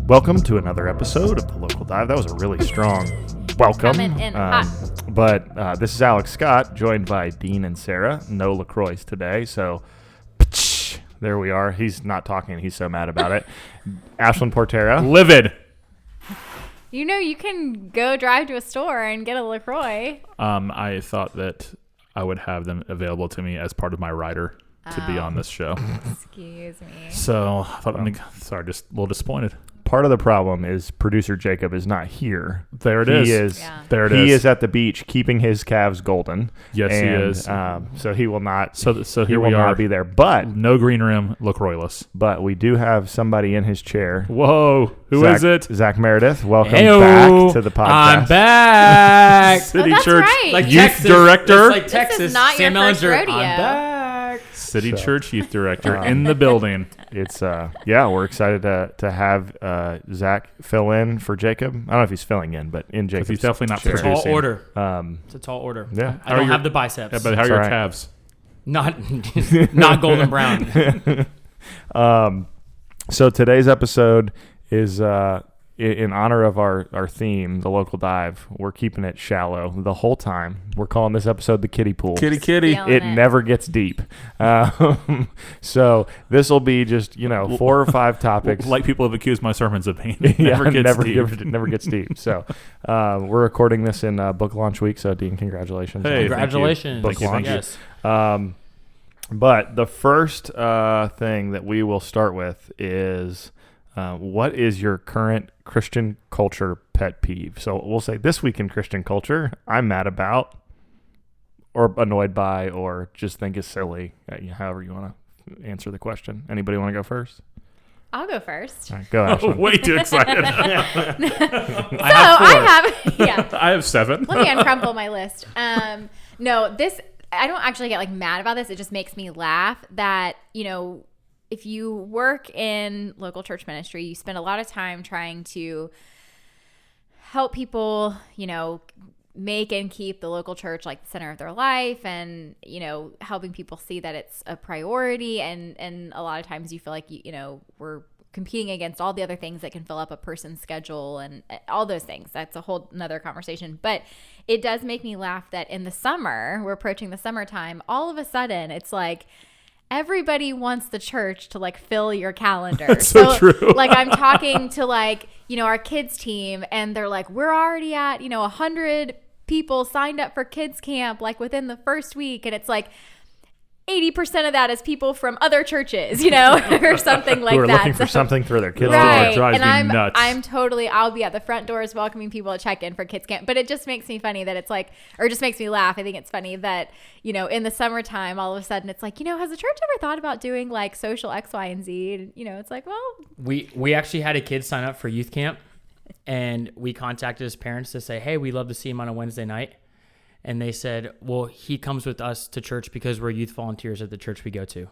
Welcome to another episode of The Local Dive. That was a really strong welcome. Coming in hot. But this is Alex Scott, joined by Dean and Sarah. No LaCroix today, so there we are. He's not talking. He's so mad about it. Ashlyn Portera. Livid. You know, you can go drive to a store and get a LaCroix. I thought that I would have them available to me as part of my rider to be on this show. Excuse me. So I thought, sorry, just a little disappointed. Part of the problem is producer Jacob is not here. There it He is. is. Yeah. There it He is. is at the beach keeping his calves golden. Yes, he and, is. So he will not. So he here will we are. not be there. But No green rim, LaCroixless. we do have somebody in his chair. Whoa. Who Zach, is it? Zach Meredith. Welcome Heyo. back to the podcast. I'm back. City that's Church right. Like Youth Texas, Director. It's like Texas. is not your Sam first Ellinger, rodeo. I'm back. City So- Church Youth Director in the building. It's we're excited to have Zach fill in for Jacob. I don't know if he's filling in, but in Jacob's he's definitely not chair. It's a tall Producing. order. It's a tall order. Yeah. I don't have the biceps. Yeah, but how are That's your all right. calves? Not golden brown. So today's episode is in honor of our theme, the local dive. We're keeping it shallow the whole time. We're calling this episode the Kiddie Pool. Kitty. Feeling It it. never gets deep. So this will be just 4 or 5 topics. Like people have accused my sermons of being. Yeah, Never gets deep. never gets deep. So we're recording this in book launch week. So Dean, congratulations. Hey, Congratulations. Book launch. Yes. But the first thing that we will start with is what is your current Christian culture pet peeve? So we'll say this week in Christian culture, I'm mad about or annoyed by or just think is silly. However you want to answer the question. Anybody want to go first? I'll go first. All right, go, Oh, Ashlyn. way too excited. I have yeah. I have 7. Let me uncrumple my list. No, this I don't actually get mad about this. It just makes me laugh that, if you work in local church ministry, you spend a lot of time trying to help people, make and keep the local church like the center of their life and, helping people see that it's a priority. And a lot of times you feel like, we're competing against all the other things that can fill up a person's schedule and all those things. That's a whole nother conversation. But it does make me laugh that in the summer, we're approaching the summertime, all of a sudden it's like everybody wants the church to fill your calendar. That's so true. I'm talking to our kids team and they're like, we're already at, 100 people signed up for kids camp within the first week. And it's 80% of that is people from other churches, or something like Who are that. looking for something for their kids. Right. drives And me nuts. I'll be at the front doors welcoming people to check in for kids camp. But it just makes me funny that it's or it just makes me laugh. I think it's funny that, in the summertime, all of a sudden it's has the church ever thought about doing social X, Y, and Z? And, it's well, We actually had a kid sign up for youth camp, and we contacted his parents to say, hey, we'd love to see him on a Wednesday night. And they said, well, he comes with us to church because we're youth volunteers at the church we go to.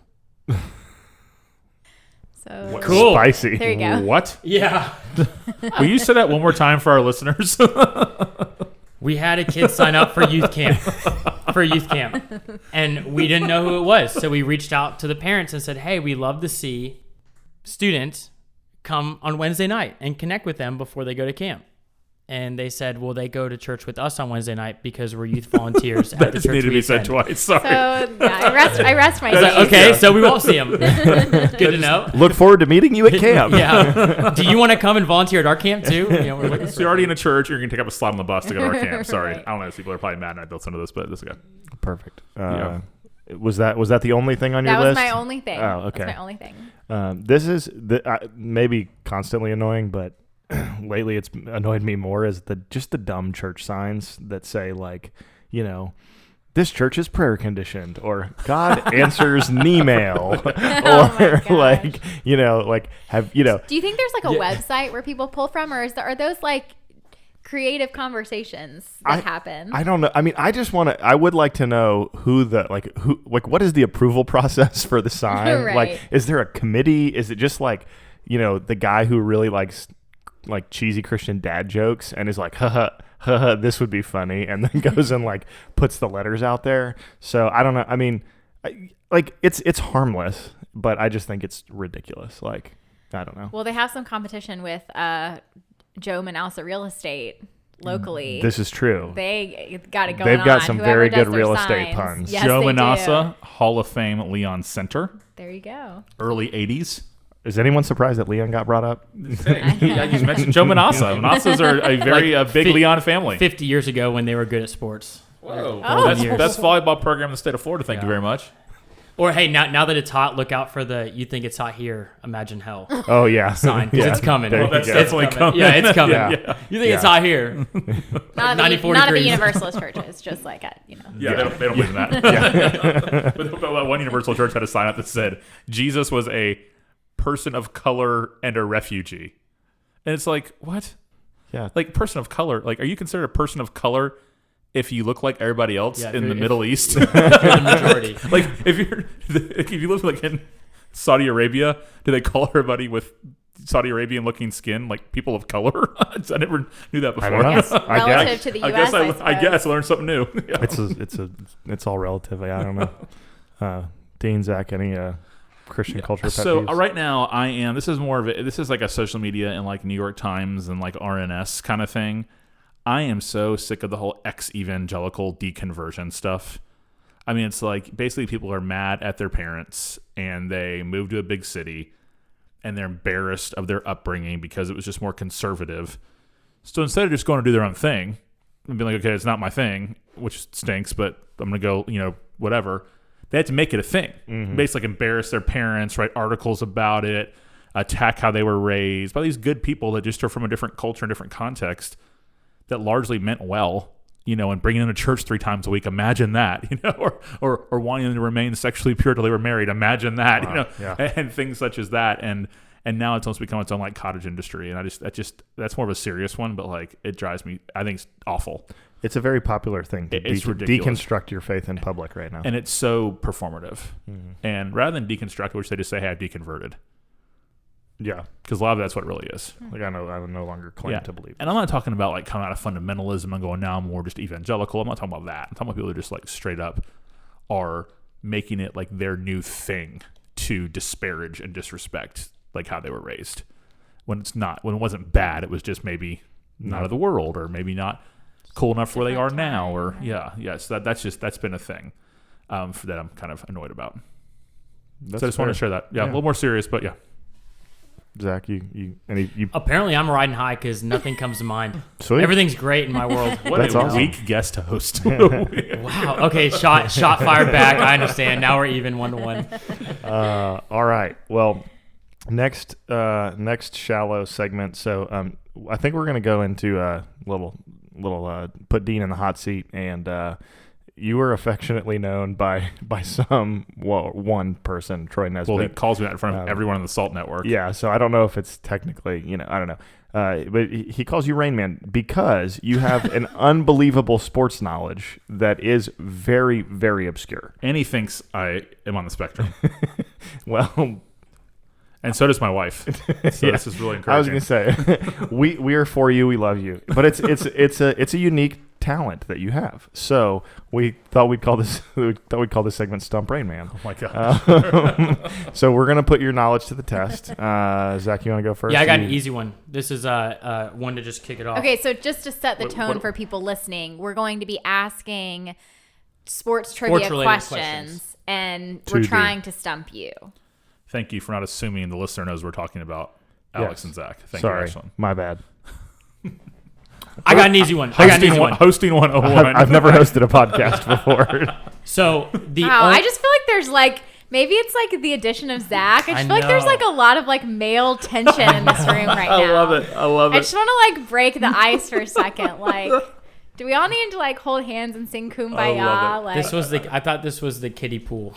so Cool. Spicy. there you go. What? Yeah. Will you say that one more time for our listeners? We had a kid sign up for youth camp. And we didn't know who it was. So we reached out to the parents and said, hey, we love to see students come on Wednesday night and connect with them before they go to camp. And they said, well, they go to church with us on Wednesday night because we're youth volunteers at That the just church needed to we be said attend. twice. Sorry. So yeah, I rest my I was like, case. okay, so we won't see him. Good to know. Look forward to meeting you at camp. Yeah. Do you want to come and volunteer at our camp too? We're looking So you're already in a church. You're going to take up a slot on the bus to go to our camp. Sorry. Right. I don't know if people are probably mad and I listen to this, but this is good. Perfect. Yeah. Was that the only thing on your That list? was my only thing. Oh, okay. That's my only thing. This is maybe constantly annoying, but lately it's annoyed me more is the dumb church signs that say this church is prayer conditioned or God answers an email or have Do you think there's a website where people pull from, or are those creative conversations that happen? I don't know. I mean, I would like to know who what is the approval process for the sign? Right. Is there a committee? Is it just the guy who really likes cheesy Christian dad jokes and is haha, this would be funny, and then goes and puts the letters out there. So I don't know. I mean, it's harmless, but I just think it's ridiculous. I don't know. Well, they have some competition with Joe Manalsa Real Estate locally. This is true. They got it going on. They've got some Whoever very does good their real estate signs. puns. Yes, Joe they Manassa, Hall of Fame Leon Center, do. There you go. early 80s. Is anyone surprised that Leon got brought up? Yeah, you just mentioned Joe Manassa. Manassas are a very big Leon family. 50 years ago when they were good at sports. Whoa. Oh. That's best volleyball program in the state of Florida. Thank you very much. Or hey, now that it's hot, look out for the "You think it's hot here? Imagine hell" Oh, yeah. sign, 'cause it's coming. There you That's go. definitely coming. Yeah, it's coming. Yeah. You think it's hot here? Not at 94 the degrees. Universalist churches, just like at, Yeah, they don't believe in that. But one Universal Church had a sign up that said, Jesus was a person of color and a refugee. And it's like, what? Yeah. Like, person of color? Like, are you considered a person of color if you look like everybody else Yeah, in the if- Middle East? You're the majority. Like, if you live like in Saudi Arabia, do they call everybody with Saudi Arabian looking skin like people of color? I never knew that before. I don't know. yes, I relative guess- to the I U.S. guess I guess I learned something new. Yeah. It's all relative. I don't know. Dean, Zach, any Christian culture pet So peeves? right now I am. This is like a social media and like New York Times and like RNS kind of thing. I am so sick of the whole ex-evangelical deconversion stuff. I mean, it's like basically people are mad at their parents and they move to a big city and they're embarrassed of their upbringing because it was just more conservative. So instead of just going to do their own thing and being like, okay, it's not my thing, which stinks, but I'm going to go, whatever. They had to make it a thing. Basically like embarrass their parents, write articles about it, attack how they were raised by these good people that just are from a different culture and different context that largely meant well, and bringing them to church 3 times a week. Imagine that, or wanting them to remain sexually pure till they were married. Imagine that, yeah. and things such as that. And now it's almost become its own like cottage industry. And that's more of a serious one, but like it drives me, I think it's awful. It's a very popular thing to It's ridiculous. deconstruct your faith in public right now. And it's so performative. And rather than deconstruct, which they just say, hey, I've deconverted. Yeah. Because a lot of that's what it really is. Like I no longer claim to believe. And I'm not talking about like coming out of fundamentalism and going, now I'm more just evangelical. I'm not talking about that. I'm talking about people who just like straight up are making it like their new thing to disparage and disrespect like how they were raised. When it's not, when it wasn't bad, it was just maybe not of the world or maybe not cool enough for where they are now. Or so that's been a thing for that I'm kind of annoyed about. So I just want to share that. Yeah, a little more serious, but yeah. Zach, you Apparently, I'm riding high because nothing comes to mind. Sweet. Everything's great in my world. What That's a awesome. weak guest host. Wow. Okay. Shot fired back. I understand. Now we're even 1-1. all right. Well, next shallow segment. So I think we're gonna go into a little put Dean in the hot seat, and you were affectionately known by one person, Troy Nesbitt. Well, he calls me that in front of everyone on the Salt Network. Yeah, so I don't know if it's technically, I don't know. But he calls you Rain Man because you have an unbelievable sports knowledge that is very, very obscure. And he thinks I am on the spectrum. Well, and so does my wife. So this is really encouraging. I was going to say, we are for you. We love you. But it's a unique talent that you have. So we thought we'd call this segment Stump Rain Man. Oh my God. So we're gonna put your knowledge to the test. Zach, you want to go first? Yeah, I got an easy one. This is one to just kick it off. Okay, so just to set the tone what- for people listening, we're going to be asking sports trivia Sports-related questions, and To we're do. trying to stump you. Thank you for not assuming the listener knows we're talking about Alex Yes. and Zach. Thank Sorry, you, Ashlyn. my bad. I got an easy one. Hosting 101. I've never hosted a podcast before. So the Wow, I just feel like there's like maybe it's like the addition of Zach. I just I feel like there's know. like a lot of like male tension in this room right now. I love it. I love I it. just want to like break the ice for a second. Like, do we all need to like hold hands and sing Kumbaya? I love it. Like, I thought this was the kiddie pool.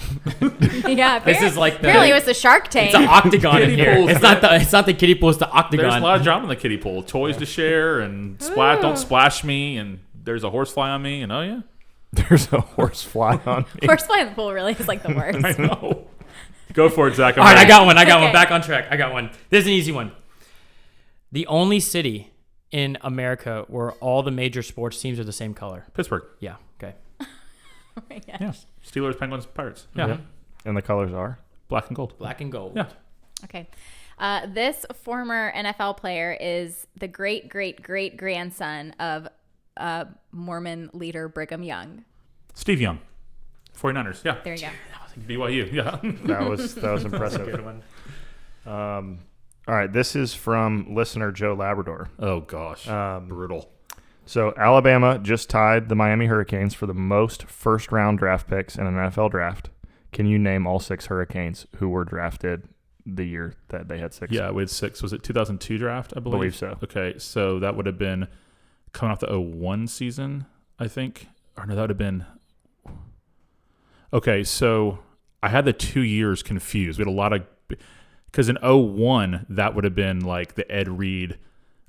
yeah. This is like the apparently it was the Shark Tank. it's an octagon in Kiddie here. pool's It's not the kiddie pool. It's the octagon. There's a lot of drama in the kiddie pool. Toys to share and don't splash me, and there's a horsefly on me, and oh yeah. There's a horse fly on me. Horseplay in the pool really is like the worst. I know. Go for it, Zach. All right, I got one. Okay. Back on track. I got one. This is an easy one. The only city in America where all the major sports teams are the same color. Pittsburgh. Yeah. Okay. Oh my gosh. Yeah. Steelers, Penguins, Pirates. Yeah. And the colors are? Black and gold. Black and gold. Yeah. Okay. This former NFL player is the great-great-great-grandson of Mormon leader Brigham Young. Steve Young, 49ers. Yeah. There you go. BYU. Yeah. That was impressive. Good one. All right, this is from listener Joe Labrador. Oh, gosh. Brutal. So Alabama just tied the Miami Hurricanes for the most first-round draft picks in an NFL draft. Can you name all 6 Hurricanes who were drafted the year that they had 6? Yeah, we had 6. Was it 2002 draft, I believe? Believe so. Okay, so that would have been coming off the 01 season, I think. Or no, that would have been... Okay, so I had the 2 years confused. We had a lot of... Because in 01, that would have been like the Ed Reed,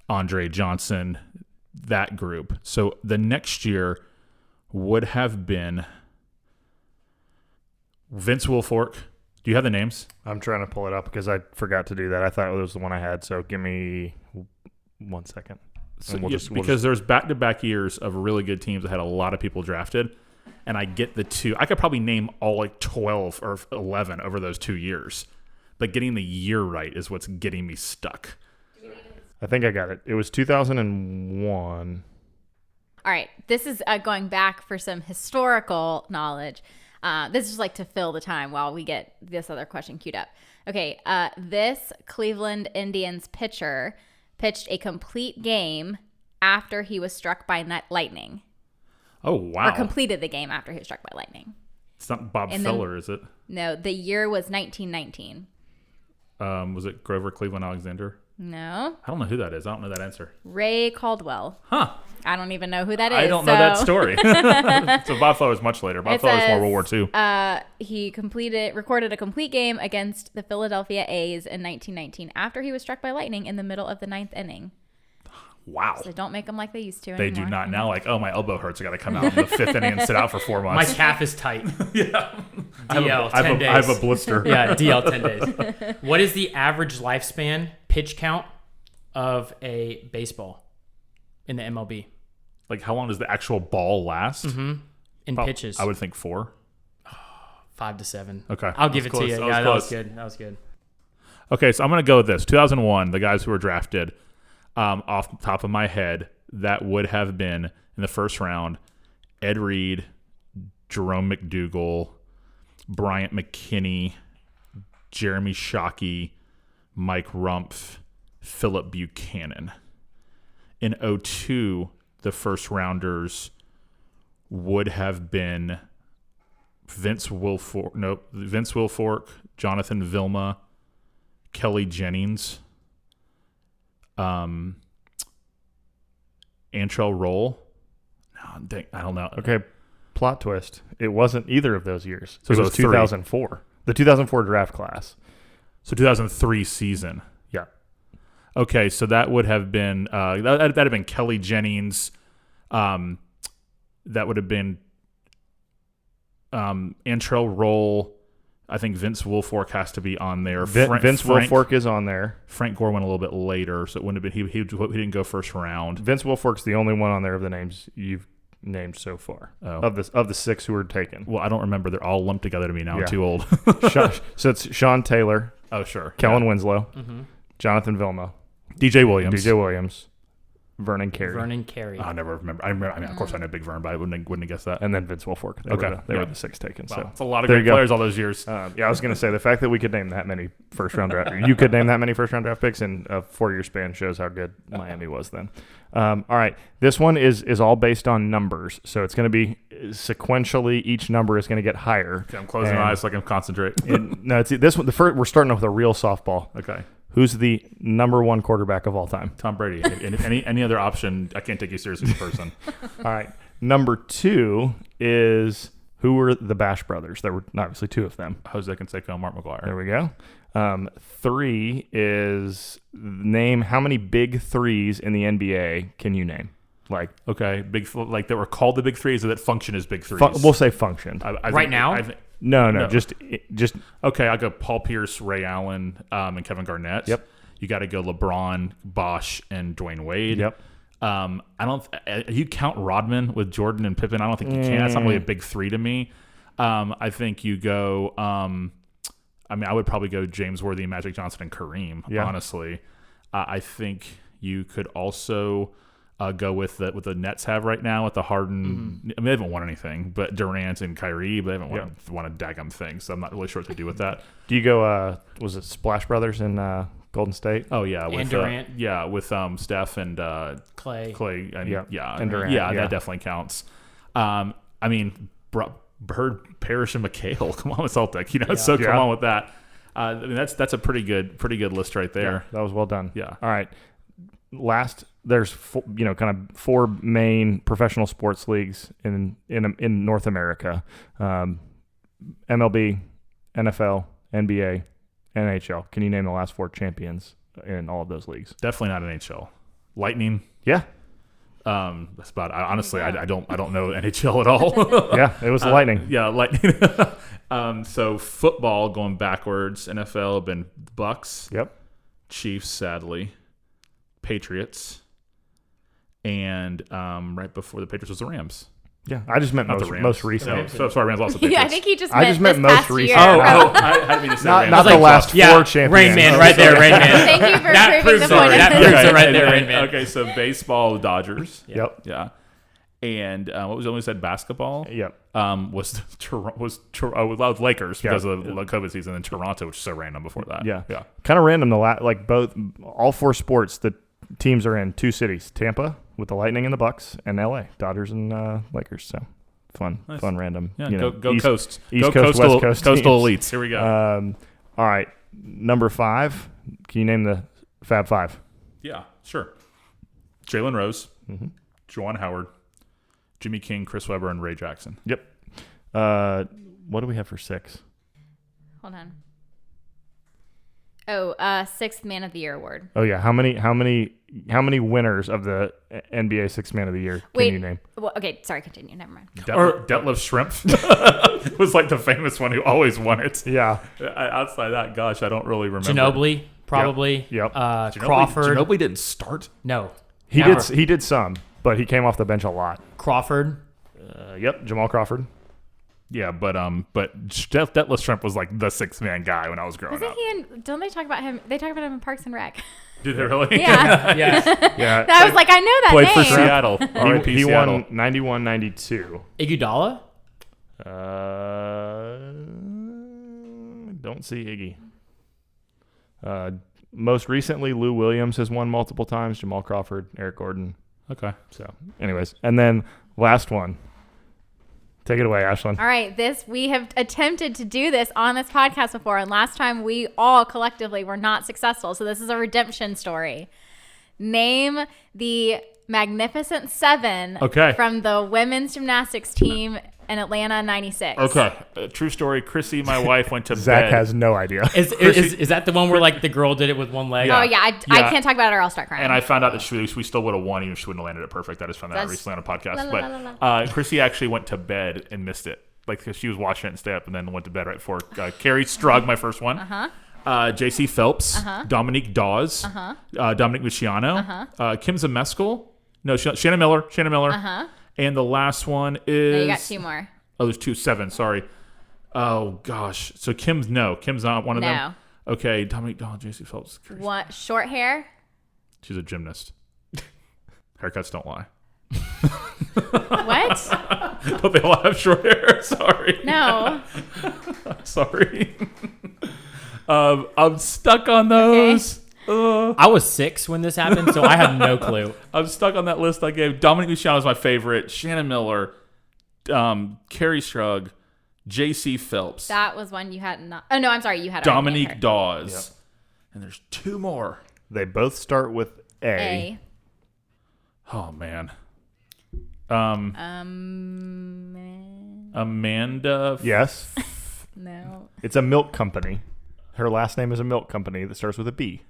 Andre Johnson, that group. So the next year would have been Vince Wilfork. Do you have the names? I'm trying to pull it up because I forgot to do that. I thought it was the one I had, so give me 1 second. So, We'll there's back-to-back years of really good teams that had a lot of people drafted, and I get the 2. I could probably name all like 12 or 11 over those 2 years, but getting the year right is what's getting me stuck. I think I got it. It was 2001. All right. This is going back for some historical knowledge. This is like to fill the time while we get this other question queued up. Okay. This Cleveland Indians pitcher pitched a complete game after he was struck by lightning. Oh, wow. Or completed the game after he was struck by lightning. It's not Bob Feller, is it? No, the year was 1919. Was it Grover Cleveland Alexander? No. I don't know who that is. I don't know that answer. Ray Caldwell. Huh. I don't even know who that is. I don't know that story. So Bob Feller was much later. Bob Feller was more World War II. He recorded a complete game against the Philadelphia A's in 1919 after he was struck by lightning in the middle of the 9th inning. Wow. So don't make them like they used to They anymore. do not. Now, like, oh, my elbow hurts. I got to come out in the 5th inning and sit out for 4 My months. calf is tight. Yeah. DL, 10 days. I have a blister. Yeah, DL 10 days. What is the average lifespan pitch count of a baseball in the MLB? Like, how long does the actual ball last? In pitches? I would think 4. 5 to 7. Okay. I'll give it That was to you. close. Yeah, That that was was close. good. That was good. Okay, so I'm going to go with this. 2001, the guys who were drafted, off the top of my head, that would have been in the first round, Ed Reed, Jerome McDougal, Bryant McKinney, Jeremy Shockey, Mike Rumpf, Philip Buchanan. In 02, the first rounders would have been Vince Wilfork, Jonathan Vilma, Kelly Jennings, Antrell Roll. No, dang, I don't know. Okay, plot twist. It wasn't either of those years. So it was 03. 2004. The 2004 draft class. So 2003 season. Yeah. Okay, so that would have been that'd have been Kelly Jennings. That would have been Antrell Roll. I think Vince Wilfork has to be on there. Vince Wilfork is on there. Frank Gore went a little bit later, so it wouldn't have been he didn't go first round. Vince Wilfork's the only one on there of the names you've named so far. Oh. Of the 6 who were taken. Well, I don't remember. They're all lumped together to me now. Yeah. I'm too old. So it's Sean Taylor, Oh, sure. Kellen Winslow, Jonathan Vilma, DJ Williams. DJ Williams, Vernon Carey, Vernon Carey. I never remember. I mean, of course, I know Big Vern, but I wouldn't have guessed that. and then Vince Wilfork. They Okay. were Yeah. the 6 taken. Wow, So it's a lot of there great you go. players all those years. I was going to say the fact that we could name that many first-round draft you could name that many first-round draft picks in a 4-year span shows how good Miami was then. All right, this one is all based on numbers, so it's going to be sequentially. Each number is going to get higher. Okay, I'm closing my eyes so I can concentrate. No, it's this one. The first, we're starting off with a real softball. Okay. Who's the number 1 quarterback of all time? Tom Brady. Any other option, I can't take you seriously as a person. All right, number 2 is who were the Bash brothers? There were obviously 2 of them. Jose Canseco, Mark McGuire. There we go. 3 is name how many big threes in the NBA can you name? Like Okay, like that were called the Big Threes, or that function as Big Threes. we'll say functioned. I Right think- now? I think- No, No. just okay, I'll go Paul Pierce, Ray Allen, and Kevin Garnett. Yep. You got to go LeBron, Bosh, and Dwayne Wade. Yep. I don't. You count Rodman with Jordan and Pippen? I don't think you can. That's not really a big 3 to me. I think you go I mean, I would probably go James Worthy, Magic Johnson, and Kareem. Yeah. Honestly, I think you could also go with what the Nets have right now with the Harden. I mean, they haven't won anything, but Durant and Kyrie, but they haven't won a daggum thing. So I'm not really sure what to do with that. Do you go? Was it Splash Brothers in Golden State? Oh yeah, And Durant. With Steph and Clay, and and Durant. That definitely counts. I mean, Bird, Parrish, and McHale. Come on with Celtic, So come on with that. I mean, that's a pretty good list right there. Yeah, that was well done. Yeah. All right. Last, there's kind of 4 main professional sports leagues in North America: MLB, NFL, NBA, NHL. Can you name the last 4 champions in all of those leagues? Definitely not NHL. Lightning. Yeah. That's about. Honestly, I don't know NHL at all. Yeah, it was the Lightning. Yeah, Lightning. So football going backwards. NFL have been Bucks. Yep. Chiefs, sadly. Patriots. And right before the Patriots was the Rams. Yeah, I just meant Not the Rams. most recent. No, so sorry, Rams also Patriots. Yeah, I think he just I meant just meant this most past recent. year. I had to be Not Rams. the last 4 yeah, champions. Rain Man, right there, Rain Man. Thank you for That proving the proves point. it. That proves it right there, Rain Man. Okay, so baseball, the Dodgers. Yep. Yeah. And what was only said basketball? Yep. Was Lakers because of the COVID season, and Toronto, which is so random before that. Yeah. Yeah. Kind of random. All 4 sports the teams are in 2 cities: Tampa with the Lightning and the Bucks, and LA Dodgers and Lakers. So fun, random. Yeah. Go East Coast. East Go Coast, Coastal, West Coast Coastal teams. Elites. Here we go. All right, number 5. Can you name the Fab 5? Yeah, sure. Jalen Rose, Mm-hmm. Juwan Howard, Jimmy King, Chris Webber, and Ray Jackson. Yep. What do we have for 6? Hold on. Oh, 6th Man of the Year award. Oh yeah, how many winners of the NBA 6th Man of the Year can you name? Well, okay, sorry, continue. Never mind. Detlef Shrimp was like the famous one who always won it. Yeah. Outside that, gosh, I don't really remember. Ginobili, probably. Yep. Crawford. Ginobili didn't start. No. He Never. did. He did some, but he came off the bench a lot. Crawford. Yep. Jamal Crawford. Yeah, but Detlef Shrimp was like the 6th man guy when I was growing Wasn't up. he in? Don't they talk about him? They talk about him in Parks and Rec. Did they really? Yeah. Yes. Yeah. I was like, I know that Played name. for Seattle. R.I.P. He Seattle. won 91-92. Iguodala. Don't see Iggy. Most recently, Lou Williams has won multiple times. Jamal Crawford, Eric Gordon. Okay. So, anyways, and then last one. Take it away, Ashlyn. All right, we have attempted to do this on this podcast before, and last time we all collectively were not successful. So this is a redemption story. Name the Magnificent 7 from the women's gymnastics team in Atlanta '96. Okay. True story. Chrissy, my wife, went to Zach bed. has no idea. Is that the one where like the girl did it with one leg? Yeah. Oh yeah, I can't talk about it or I'll start crying. And I found out that we still would have won even if she wouldn't have landed it perfect. I just found that out recently on a podcast. Chrissy actually went to bed and missed it. Like, cause she was watching it and stayed up and then went to bed right before. Carrie Strug, my first one. J.C. Phelps. Dominique Dawes. Dominic Luciano. Kim Zemeskel. No, Shannon Miller. And the last one is... No, you got 2 more. Oh, there's 2. 7, sorry. Oh, gosh. So Kim's not one of them? Okay, Dominique Dawes, J.C. Phelps. What? Short hair? She's a gymnast. Haircuts don't lie. What? Don't they all have short hair? Sorry. No. Sorry. I'm stuck on those. I was 6 when this happened, so I have no clue. I'm stuck on that list I gave. Dominic Luciano is my favorite. Shannon Miller, Carrie Strug, J.C. Phelps. That was one you had not. Oh no, I'm sorry, you had Dominique Dawes. Yep. And there's 2 more. They both start with A. Oh man. Amanda. Yes. No. It's a milk company. Her last name is a milk company that starts with a B.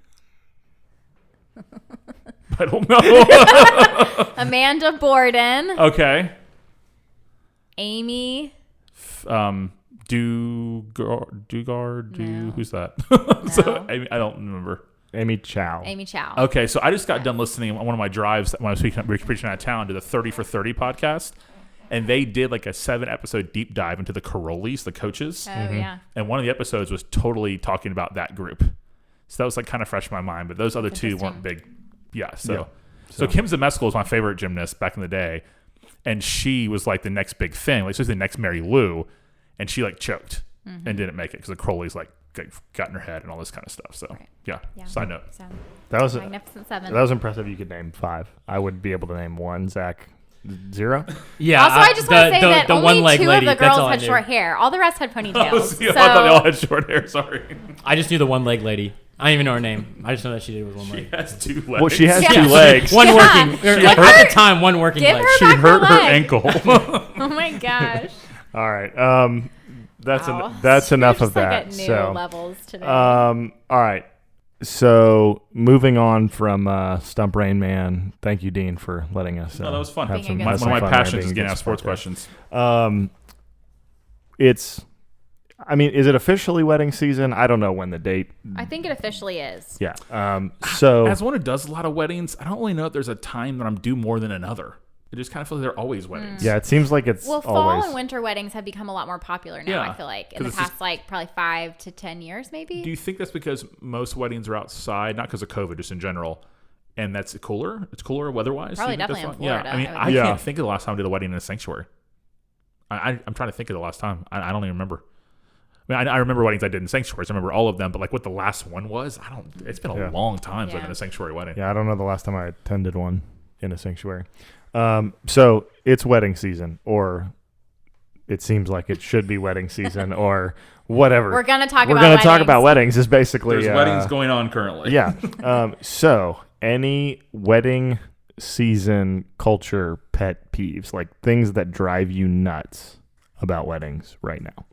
I don't know. Amanda Borden. Okay. Amy. Dugard. No. Who's that? No. So, I don't remember. Amy Chow. Amy Chow. Okay, so I just got done listening on one of my drives when I was preaching out of town to the 30 for 30 podcast. And they did like a 7-episode deep dive into the Carolis, the coaches. Oh yeah. And one of the episodes was totally talking about that group. So that was like kind of fresh in my mind. But those other two weren't big. Yeah. So Kim Zemeskal was my favorite gymnast back in the day. And she was like the next big thing. Like she was the next Mary Lou. And she like choked and didn't make it because the Carolis like got in her head and all this kind of stuff. So yeah. Side note. So, That was Magnificent Seven. That was impressive. You could name 5. I would be able to name 1. Zach, 0. Yeah. Also, I just want to say that only 2 lady, of the that's all girls I had knew. short hair. All the rest had ponytails. I thought they all had short hair. Sorry. I just knew the one leg lady. I don't even know her name. I just know that she did with one She leg. has 2 legs. Well, she has Yeah. 2 legs. One Yeah. working, or, like, at the time, one working Give leg. her She back hurt her her leg. ankle. Oh my gosh. All right. That's Wow. that's We're enough just of that. Like at new So, levels today. all right. So moving on from Stump Rain Man. Thank you, Dean, for letting us. No, that was fun. have Being a some, good One some of my fun there, passions being is a getting good out sports sport questions. there. It's. I mean, is it officially wedding season? I don't know when the date. I think it officially is. Yeah. So As one who does a lot of weddings, I don't really know if there's a time that I'm due more than another. It just kind of feels like they're always weddings. yeah, it seems like it's Well, fall always. and winter weddings have become a lot more popular now. Yeah. I feel like in 'Cause the it's past, just- like probably 5 to 10 years, maybe. Do you think that's because most weddings are outside, not because of COVID, just in general, and that's cooler? It's cooler weather-wise? Probably Do you think definitely that's in why? Florida, Yeah, I mean, I would I think. Yeah. can't think of the last time I did a wedding in a sanctuary. I'm trying to think of the last time. I don't even remember. I mean, I remember weddings I did in sanctuaries. I remember all of them, but like what the last one was, I don't. It's been a Yeah. long time since I've Yeah. been a sanctuary wedding. Yeah, I don't know the last time I attended one in a sanctuary. So it's wedding season, or it seems like it should be wedding season, or whatever. We're gonna talk We're about gonna weddings. talk about weddings. Is basically There's weddings going on currently. Yeah. So any wedding season culture pet peeves, like things that drive you nuts about weddings right now?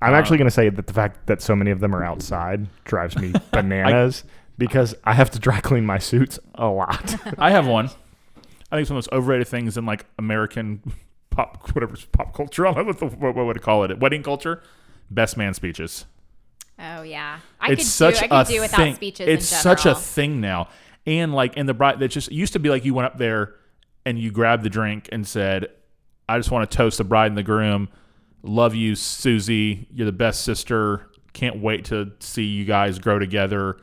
I'm actually going to say that the fact that so many of them are outside drives me bananas because I have to dry clean my suits a lot. I have one. I think it's one of the most overrated things in like American pop culture. I don't know what would I call it? Wedding culture. Best man speeches. Oh yeah, I It's could such do a without thing. speeches. It's in such a general. thing now. And like in the bride, that just it used to be like you went up there and you grabbed the drink and said, "I just want to toast the bride and the groom. Love you, Susie. You're the best sister. Can't wait to see you guys grow together.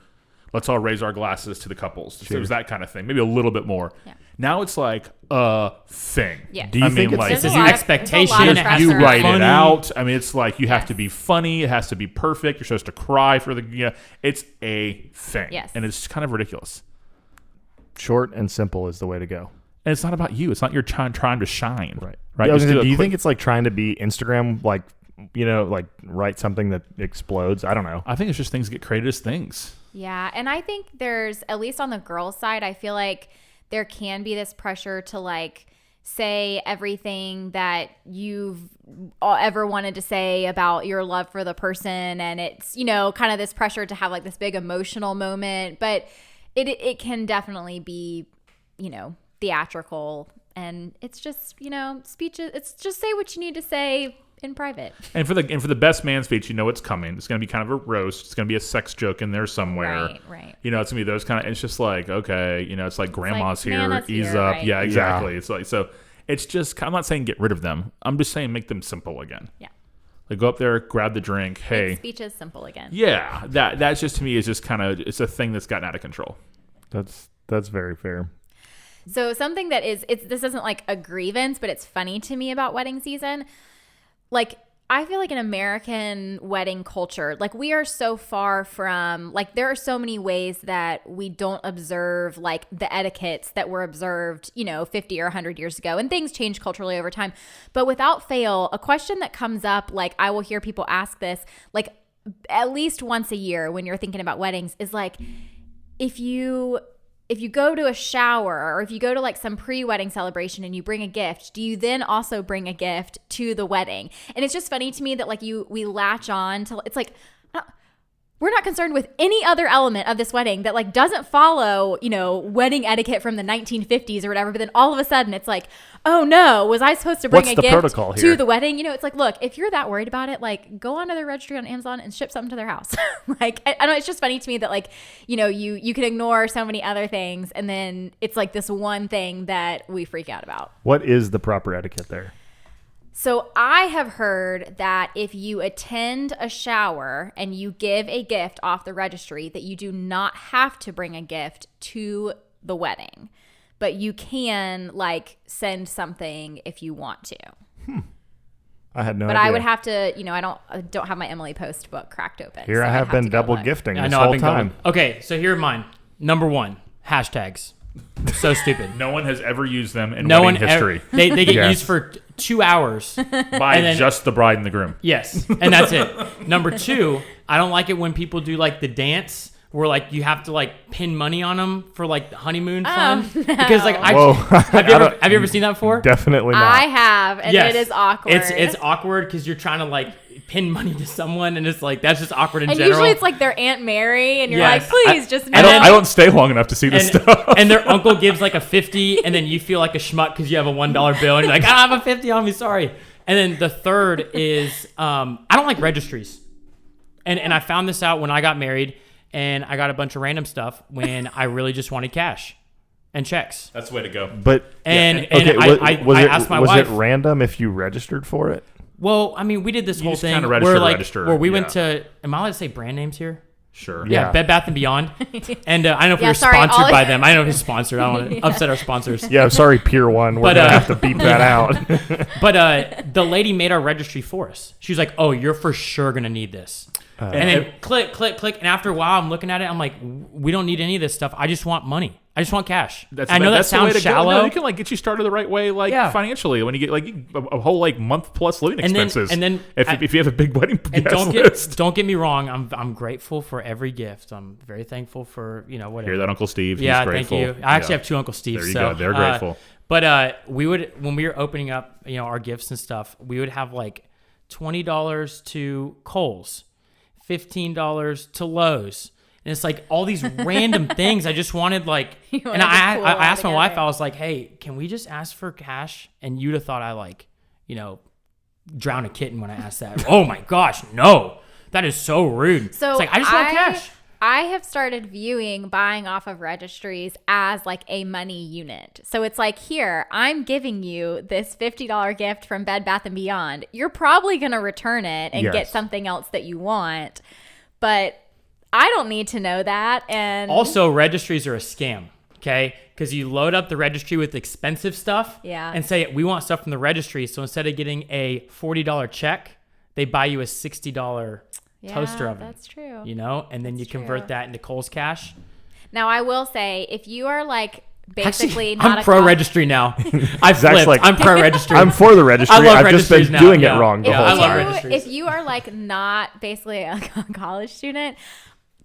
Let's all raise our glasses to the couples." So it was that kind of thing. Maybe a little bit more. Yeah. Now it's like a thing. Yeah. Do you I think mean, it's- like There's a It's lot an of- expectation. there's a lot of It has pressure you to be write funny. it out. I mean, it's like you have Yes. to be funny. It has to be perfect. You're supposed to cry for the. Yeah, it's a thing. Yes. And it's kind of ridiculous. Short and simple is the way to go. And it's not about you. It's not your trying to shine. Right. Right. Yeah, I was Just gonna- a do you quick- think it's like trying to be Instagram, like, like write something that explodes? I don't know. I think it's just things get created as things. Yeah, and I think there's, at least on the girls' side, I feel like there can be this pressure to like say everything that you've ever wanted to say about your love for the person, and it's, kind of this pressure to have like this big emotional moment, but it can definitely be, theatrical, and it's just, speeches, it's just say what you need to say in private. And for the best man speech, it's coming. It's going to be kind of a roast. It's going to be a sex joke in there somewhere. Right. It's going to be those kind of. It's just like, okay, it's like grandma's here. Nana's Ease here, up. right? Yeah, exactly. It's like so. It's just. I'm not saying get rid of them. I'm just saying make them simple again. Yeah. Like go up there, grab the drink. Hey. Make speeches simple again. Yeah, that's just to me is just kind of it's a thing that's gotten out of control. That's very fair. So something that this isn't like a grievance, but it's funny to me about wedding season. Like, I feel like in American wedding culture, like we are so far from, like there are so many ways that we don't observe like the etiquettes that were observed, 50 or 100 years ago, and things change culturally over time. But without fail, a question that comes up, like I will hear people ask this, like at least once a year when you're thinking about weddings, is like, if you go to a shower or if you go to like some pre-wedding celebration and you bring a gift, do you then also bring a gift to the wedding? And it's just funny to me that like we latch on to, it's like, we're not concerned with any other element of this wedding that like doesn't follow, wedding etiquette from the 1950s or whatever. But then all of a sudden it's like, oh no, was I supposed to bring What's a the gift protocol to here? the wedding? It's like, look, if you're that worried about it, like go onto the registry on Amazon and ship something to their house. Like, I know it's just funny to me that like, you can ignore so many other things. And then it's like this one thing that we freak out about. What is the proper etiquette there? So I have heard that if you attend a shower and you give a gift off the registry, that you do not have to bring a gift to the wedding, but you can like send something if you want to. I had no But idea. I would have to, I don't have my Emily Post book cracked open. Here so I I'd have been to go double look. gifting I this know I've whole been time. going. Okay, so here are mine. Number 1, hashtags. So stupid. No one has ever used them in No wedding one history they get Yes. used for 2 hours. by and then- just the bride and the groom. Yes, and that's it. Number 2, I don't like it when people do like the dance where like you have to like pin money on them for like the honeymoon fund. no. Because like Whoa. have you ever seen that before? Definitely not. I have, and Yes. it is awkward. It's awkward because you're trying to like pin money to someone, and it's like that's just awkward in and general. usually it's like their Aunt Mary, and you're Yes. like, please just I no. don't, I don't stay long enough to see this stuff. and their uncle gives like a 50, and then you feel like a schmuck because you have a $1 bill, and you're like, I have a 50 on me, sorry. And then the third is I don't like registries, and I found this out when I got married, and I got a bunch of random stuff when I really just wanted cash and checks. That's the way to go. But And okay, I it, asked my was wife. it random if you registered for it? Well, I mean, we did this whole just thing kinda where register, where we yeah. went to. Am I allowed to say brand names here? Sure. Yeah. Yeah, Bed Bath and Beyond. And I don't know if we Yeah, were sorry, sponsored all- by them. I don't know if it's sponsored. I don't want to upset our sponsors. Yeah, I'm sorry, Pier 1. We're But, going to have to beep that out. But the lady made our registry for us. She was like, "Oh, you're for sure gonna need this." And then click. And after a while, I'm looking at it. I'm like, "We don't need any of this stuff. I just want money. I just want cash." I know that that's the way sounds to go. shallow. No, you can like get you started the right way, like Yeah. financially. When you get like a whole like month plus living And then- expenses, and then if you have a big wedding And guest don't list. don't get me wrong. I'm grateful for every gift. I'm very thankful for whatever. Hear that, Uncle Steve? Yeah, He's grateful. thank you. I actually Yeah. have 2 Uncle Steves. There you so, go. They're grateful. But we would, when we were opening up, our gifts and stuff, we would have like $20 to Kohl's, $15 to Lowe's. And it's like all these random things. I just wanted like, You and wanted I to pool asked my all wife, together. I was like, hey, can we just ask for cash? And you'd have thought I like, drown a kitten when I asked that. Oh my gosh, no. That is so rude. So it's like, I just want cash. I have started viewing buying off of registries as like a money unit. So it's like, here, I'm giving you this $50 gift from Bed Bath & Beyond. You're probably going to return it and get Yes. something else that you want. But I don't need to know that. And Also, registries are a scam, okay? Because you load up the registry with expensive stuff Yeah. and say, we want stuff from the registry. So instead of getting a $40 check, they buy you a $60 toaster oven. That's true. And then you convert true. that into Kohl's cash. Now, I will say, if you are like basically Actually, not I'm pro registry now. I Zach's flipped. like, I'm pro registry. I'm for the registry. I love I've just been registries now, doing yeah. it wrong the Yeah, whole I love time. registries. If you are like not basically a college student,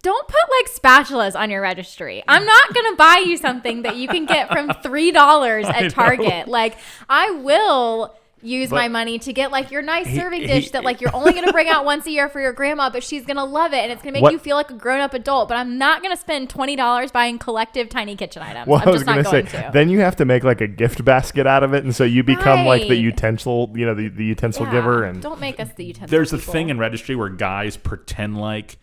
don't put like spatulas on your registry. I'm not going to buy you something that you can get from $3 at Target. Like, I will use my money to get like your nice serving dish that like you're only going to bring out once a year for your grandma, but she's going to love it and it's going to make you feel like a grown-up adult. But I'm not going to spend $20 buying collective tiny kitchen items. Well, I'm I was just not gonna going say, to. then you have to make like a gift basket out of it, and so you become like the Right. utensil, the utensil Yeah, giver. And don't make us the utensil There's a people. thing in registry where guys pretend like,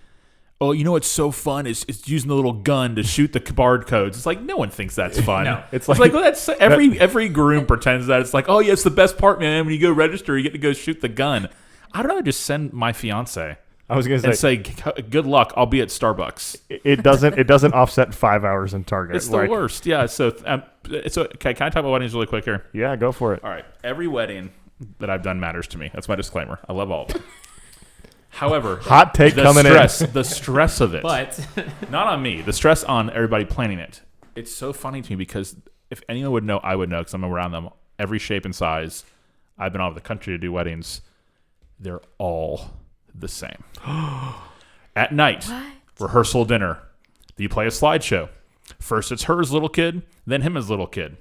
oh, what's so fun is using the little gun to shoot the barcodes. It's like no one thinks that's fun. No. It's like well, that's every groom pretends that. It's like, oh yeah, it's the best part, man. When you go register, you get to go shoot the gun. I'd rather just send my fiance I was gonna and say, say, good luck. I'll be at Starbucks. it doesn't offset 5 hours in Target. It's the worst. Yeah. So okay, can I talk about weddings really quick here? Yeah, go for it. All right. Every wedding that I've done matters to me. That's my disclaimer. I love all of them. However, Hot take coming the stress of it. But Not on me. The stress on everybody planning it. It's so funny to me because if anyone would know, I would know because I'm around them. Every shape and size. I've been out of the country to do weddings. They're all the same. At night, rehearsal dinner. You play a slideshow. First it's her as little kid, then him as little kid.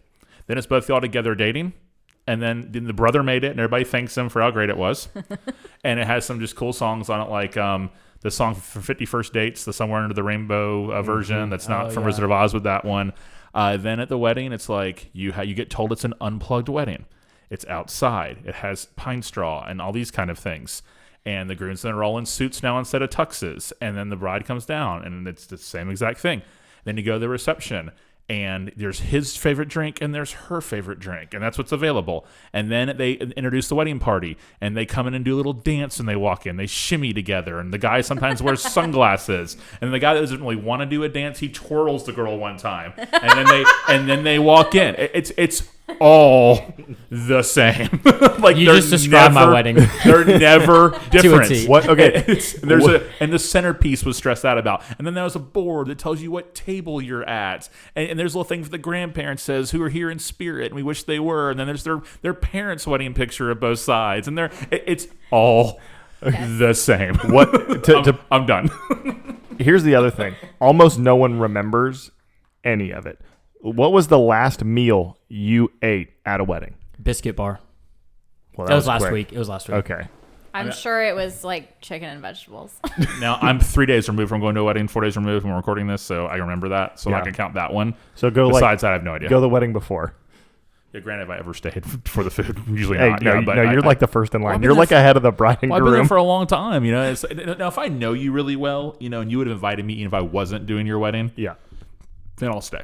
Then it's both y'all together dating, And then the brother made it, and everybody thanks him for how great it was. And it has some just cool songs on it, like the song for 51st Dates, the Somewhere Under the Rainbow version. That's not from Wizard of Oz with that one. Then at the wedding, it's like you get told it's an unplugged wedding. It's outside. It has pine straw and all these kind of things. And the groomsmen are all in suits now instead of tuxes. And then the bride comes down, and it's the same exact thing. Then you go to the reception, and there's his favorite drink and there's her favorite drink, and that's what's available. And then they introduce the wedding party, and they come in and do a little dance, and they walk in, they shimmy together, and the guy sometimes wears sunglasses, and the guy that doesn't really want to do a dance, he twirls the girl one time, and then they walk in. It's all the same. Like, You just described my wedding. They're never different. What? Okay. And the centerpiece was stressed out about. And then there was a board that tells you what table you're at. And there's a little thing for the grandparents says who are here in spirit, and we wish they were. And then there's their parents' wedding picture of both sides. And it's all the same. I'm done. Here's the other thing. Almost no one remembers any of it. What was the last meal you ate at a wedding? Biscuit bar. Well, That was last quick. week. It was last week. Okay. I'm sure it was like chicken and vegetables. Now, I'm 3 days removed from going to a wedding, 4 days removed from recording this, so I remember that. So Yeah. I can count that one. So go Besides that, I have no idea. Go the wedding before. Yeah, granted, if I ever stayed for the food, usually Hey, not. no, Yeah, but you're like the first in line. I've been You're there like ahead of the bride and I've been there groom. for a long time. Now, if I know you really well, and you would have invited me, even if I wasn't doing your wedding, Yeah. then I'll stay.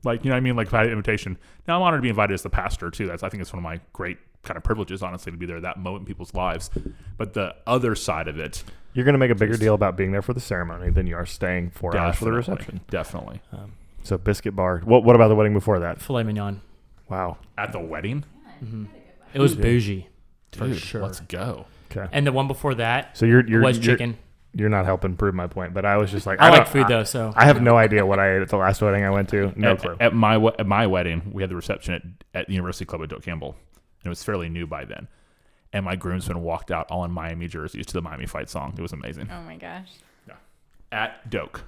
Like, you know what I mean? Like, if I had an invitation. Now, I'm honored to be invited as the pastor, too. I think it's one of my great kind of privileges, honestly, to be there at that moment in people's lives. But the other side of it. You're going to make a bigger deal about being there for the ceremony than you are staying 4 hours for the reception. Definitely. So biscuit bar. What about the wedding before that? Filet mignon. Wow. At the wedding? It was bougie. For Dude, sure. let's go. Okay. And the one before that So you're was chicken. You're not helping prove my point, but I was just like, I like don't- food, though, so. I have no idea what I ate at the last wedding I went to. No clue. At my wedding, we had the reception at the University Club at Doak Campbell. And it was fairly new by then. And my groomsmen walked out all in Miami jerseys to the Miami Fight song. It was amazing. Oh my gosh. Yeah. At Doak.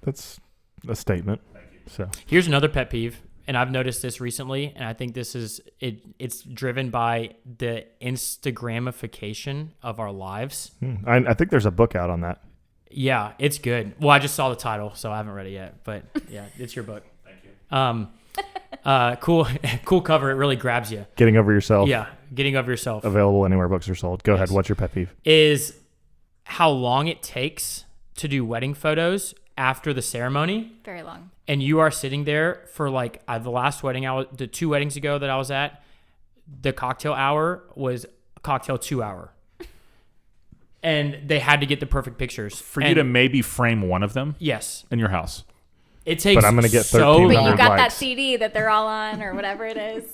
That's a statement. Thank you. So Here's another pet peeve, and I've noticed this recently, and I think this is it. It's driven by the Instagramification of our lives. I think there's a book out on that. Yeah, it's good. Well, I just saw the title, so I haven't read it yet. But yeah, it's your book. Thank you. Cool cover. It really grabs you. Getting over yourself. Yeah, getting over yourself Available anywhere books are sold. Go Yes. ahead. What's your pet peeve? is how long it takes to do wedding photos after the ceremony. Very long. And you are sitting there for like the last wedding, the 2 weddings ago that I was at, the cocktail hour was a cocktail 2 hour. And they had to get the perfect pictures. For you to maybe frame one of them Yes. in your house. It takes But I'm gonna get so 1300 But you long. got that likes. CD that they're all on or whatever it is.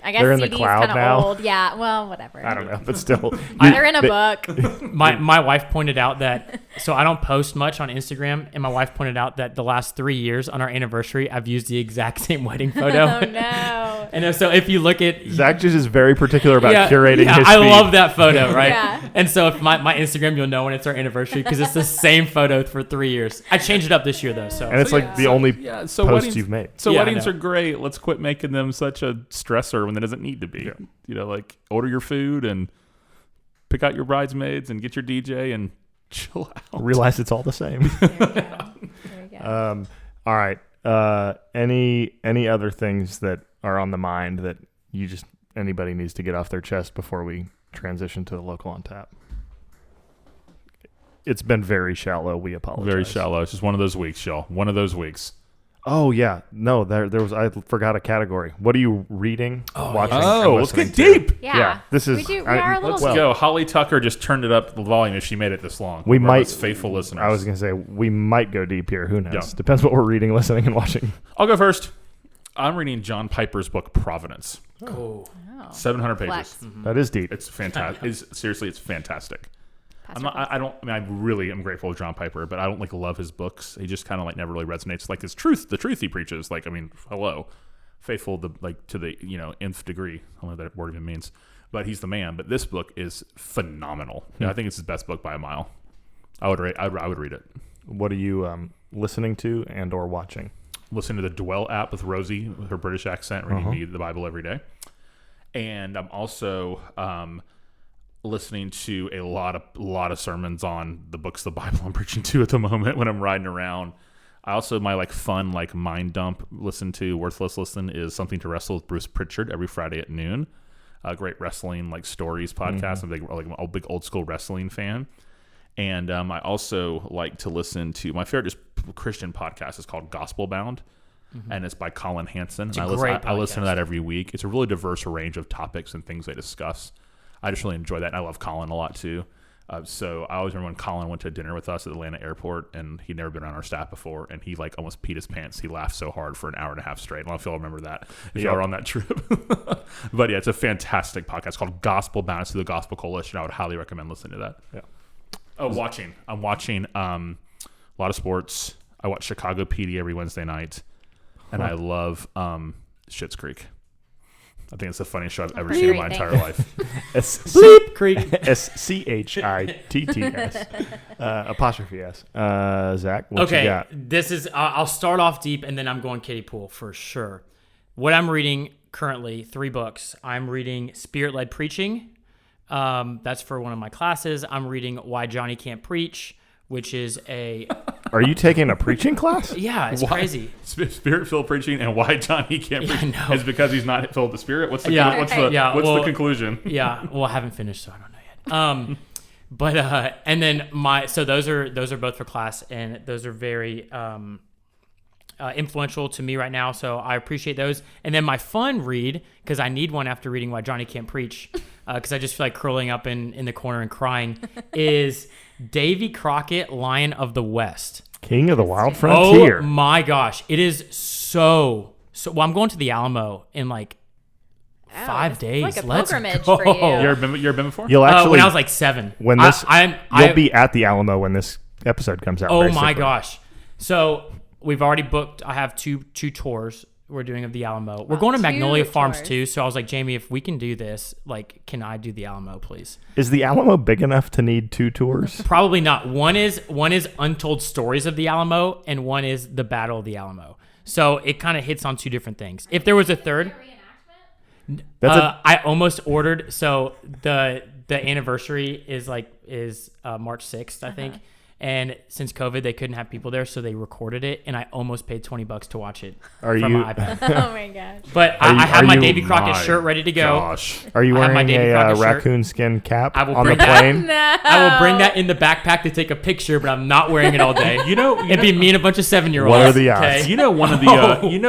I guess They're in the CD's cloud kind of now. old. Yeah, well, whatever. I don't know, but still. They're in a book. My wife pointed out that, so I don't post much on Instagram, and my wife pointed out that the last 3 years on our anniversary, I've used the exact same wedding photo. Oh no. And so if you look at Zach just is very particular about curating yeah, his I feed. love that photo, right? Yeah. And so if my Instagram, you'll know when it's our anniversary because it's the same photo for 3 years. I changed it up this year though, so And it's like the only post weddings, you've made. So Yeah, I weddings know. are great. Let's quit making them such a stressor when it doesn't need to be. You know, like order your food and pick out your bridesmaids and get your DJ and chill out. Realize it's all the same. There we go. All right. Any other things that are on the mind that anybody needs to get off their chest before we transition to the local on tap? It's been very shallow. We apologize. Very shallow. It's just one of those weeks, y'all. One of those weeks. Oh yeah. No, there was. I forgot a category. What are you reading? Watching? Oh, and let's get listening to? deep. Yeah. This is. We are a little Let's deep. go. Holly Tucker just turned it up the volume if she made it this long. We We're might- most faithful listeners. I was gonna say we might go deep here. Who knows? Yeah. Depends what we're reading, listening, and watching. I'll go first. I'm reading John Piper's book Providence. cool. Oh. 700 pages. Flex. That is deep. It's fantastic. Seriously, it's fantastic. Pastor I really am grateful to John Piper, but I don't love his books. He just kind of never really resonates. Like the truth he preaches. Hello, faithful to the nth degree. I don't know what that word even means, but he's the man. But this book is phenomenal. I think it's his best book by a mile. I would read it. What are you listening to and or watching? Listen to the Dwell app with Rosie with her British accent, reading me the Bible every day. And I'm also listening to a lot of sermons on the books of the Bible I'm preaching to at the moment when I'm riding around. I also, my like fun like mind dump worthless listen is Something to Wrestle with Bruce Pritchard every Friday at noon. A great wrestling like stories podcast. I'm a big old school wrestling fan. And I also like to listen to, my favorite Christian podcast is called Gospel Bound. And it's by Colin Hansen. It's and a great I listen to podcast. that every week. It's a really diverse range of topics and things they discuss. I just really enjoy that. And I love Colin a lot too. So I always remember when Colin went to dinner with us at Atlanta Airport, and he'd never been on our staff before, and he like almost peed his pants. He laughed so hard for an hour and a half straight. I don't know if y'all remember that if y'all were on that trip. But yeah, it's a fantastic podcast called Gospel Bound. It's through the Gospel Coalition. I would highly recommend listening to that. Yeah. Oh, I'm watching a lot of sports. I watch Chicago PD every Wednesday night. And I love Schitt's Creek. I think it's the funniest show I've ever seen in my entire life. Bleep Creek. SCHITTS apostrophe S. Zach, what you Okay, got? this is. I'll start off deep, and then I'm going Kiddie Pool for sure. What I'm reading currently, 3 books. I'm reading Spirit-Led Preaching. That's for one of my classes. I'm reading Why Johnny Can't Preach, which is a Are you taking a preaching class? yeah, it's crazy. Spirit-filled preaching, and why Johnny can't Yeah, I preach know. is because he's not filled with the Spirit. What's the Yeah. what's the Well, conclusion? Yeah, well, I haven't finished, so I don't know yet. But and then those are both for class, and those are very influential to me right now. So I appreciate those. And then my fun read, because I need one after reading Why Johnny Can't Preach, because I just feel like curling up in the corner and crying, is Davy Crockett, Lion of the West. King of the Wild Frontier. Oh my gosh, it is so. Well, I'm going to the Alamo in like 5 it's days. like a Let's pilgrimage go. for you. You ever been before? You'll actually when I was like 7. when this you'll I be at the Alamo when this episode comes out. Oh my basically. gosh! So we've already booked. I have two tours we're doing of the Alamo. We're going to 2 Magnolia Farms tours. too. So I was like, Jamie, if we can do this, like, can I do the Alamo, please? Is the Alamo big enough to need 2 tours? Probably not. One is Untold Stories of the Alamo, and one is the Battle of the Alamo. So it kind of hits on 2 different things. If there was a third, That's I almost ordered. So the anniversary is March 6th, I think. And since COVID, they couldn't have people there, so they recorded it, and I almost paid $20 to watch it Are from you- my iPad. Oh my gosh. But Are you- I have are my you- Davy Crockett My shirt ready to go. Gosh. Are you I have my wearing Davy a Crockett shirt. raccoon skin cap I will on the bring that- plane? No. I will bring that in the backpack to take a picture, but I'm not wearing it all day. It'd be me and a bunch of 7-year-olds. What are the odds? You know one of the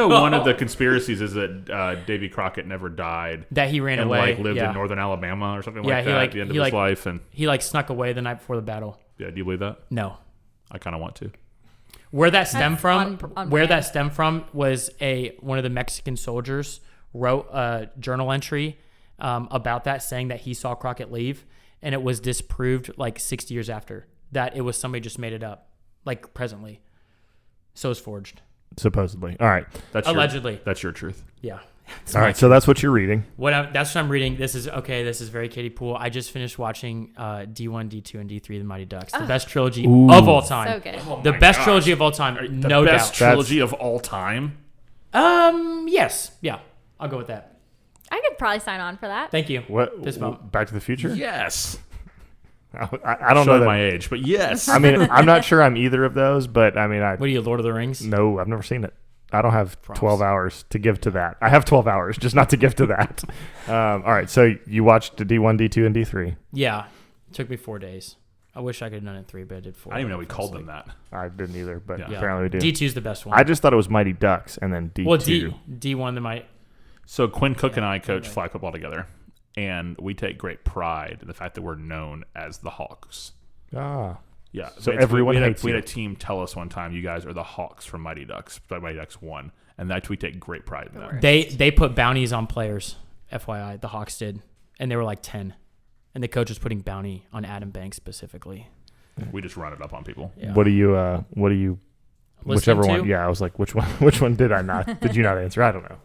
one of the conspiracies is that Davy Crockett never died That he ran and away. like lived yeah. in northern Alabama or something Yeah, like he that like- at the end he of his like- life. And He like snuck away the night before the battle. yeah, do you believe that? No. I kind of want to. Where that stemmed That's from? on Where brand. that stemmed from was one of the Mexican soldiers wrote a journal entry about that, saying that he saw Crockett leave, and it was disproved like 60 years after that it was somebody just made it up, like presently. So it's forged, Supposedly. All right. allegedly. That's your truth. Yeah. All right. So that's what you're reading. That's what I'm reading. This is very Kiddie Pool. I just finished watching D1, D2, and D3, The Mighty Ducks, the best trilogy of all time. So good. Oh The my best gosh. trilogy of all time, no The best doubt. trilogy of all time. Yes, yeah, I'll go with that. I could probably sign on for that. Thank you. What? This moment. Back to the Future? Yes. I don't know Showing that. my age, but yes. I mean, I'm not sure I'm either of those, but I mean, What are you, Lord of the Rings? no, I've never seen it. I don't have 12 hours to give to that. I have 12 hours, just not to give to that. All right. So you watched the D1, D2, and D3. Yeah, it took me 4 days. I wish I could have done it in 3, but I did 4. I didn't even know we called them that. I didn't either, but Yeah. apparently we do. D2's the best one. I just thought it was Mighty Ducks and then D2. well, D1 the might. So Quinn Cook and I coach flag football together, and we take great pride in the fact that we're known as the Hawks. Ah. Yeah. So It's- everyone we had hates we you. had a team tell us one time, you guys are the Hawks from Mighty Ducks. Mighty Ducks won. And that we take great pride in that. They put bounties on players, FYI. The Hawks did, and they were like 10, and the coach was putting bounty on Adam Banks specifically. We just run it up on people. Yeah. What do you Listening whichever to? one? Yeah, I was like, which one did I not? Did you not answer? I don't know.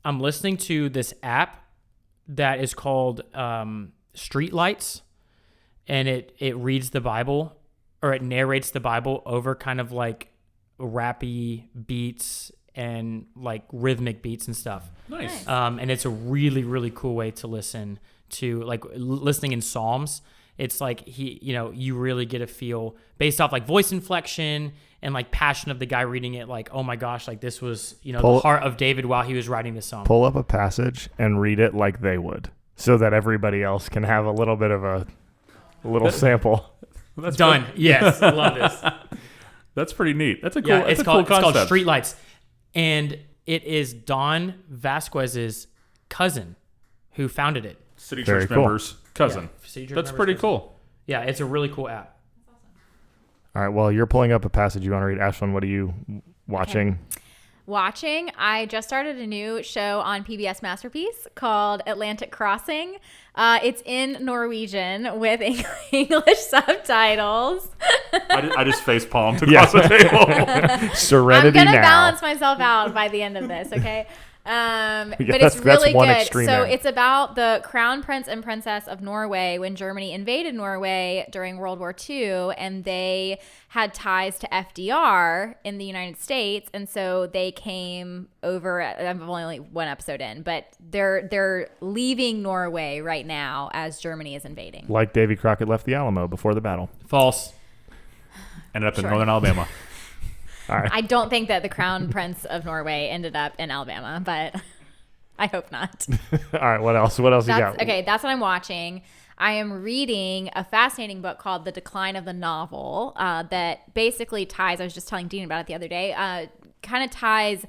I'm listening to this app that is called Streetlights, and it reads the Bible, or it narrates the Bible over kind of like rappy beats and like rhythmic beats and stuff. Nice. And it's a really, really cool way to listen to, like listening in Psalms. It's like you really get a feel based off like voice inflection and like passion of the guy reading it. Like, oh my gosh, like this was, the heart of David while he was writing this song. Pull up a passage and read it like they would, so that everybody else can have a little bit of a little sample. That's done. Yes, I love this. That's pretty neat. That's a cool. It's cool called concept. Streetlights, and it is Don Vasquez's cousin who founded it. City Very Church cool. members' cousin. Yeah, City Church That's members' pretty cousin. cool. Yeah, it's a really cool app. All right. Well, you're pulling up a passage you want to read. Ashlyn, what are you watching? Watching, I just started a new show on PBS Masterpiece called Atlantic Crossing. It's in Norwegian with English subtitles. I just face palmed across the table. Serenity I'm gonna now. balance myself out by the end of this, okay? But that's it's really one good. extreme So end. it's about the crown prince and princess of Norway when Germany invaded Norway during World War II, and they had ties to FDR in the United States, and so they came over. I'm only one episode in, but they're leaving Norway right now as Germany is invading. Like Davy Crockett left the Alamo before the battle. False. Ended up in Sure. northern Alabama. All right. I don't think that the crown prince of Norway ended up in Alabama, but I hope not. All right. What else? What else you got? Okay, that's what I'm watching. I am reading a fascinating book called The Decline of the Novel that basically ties, I was just telling Dean about it the other day, kind of ties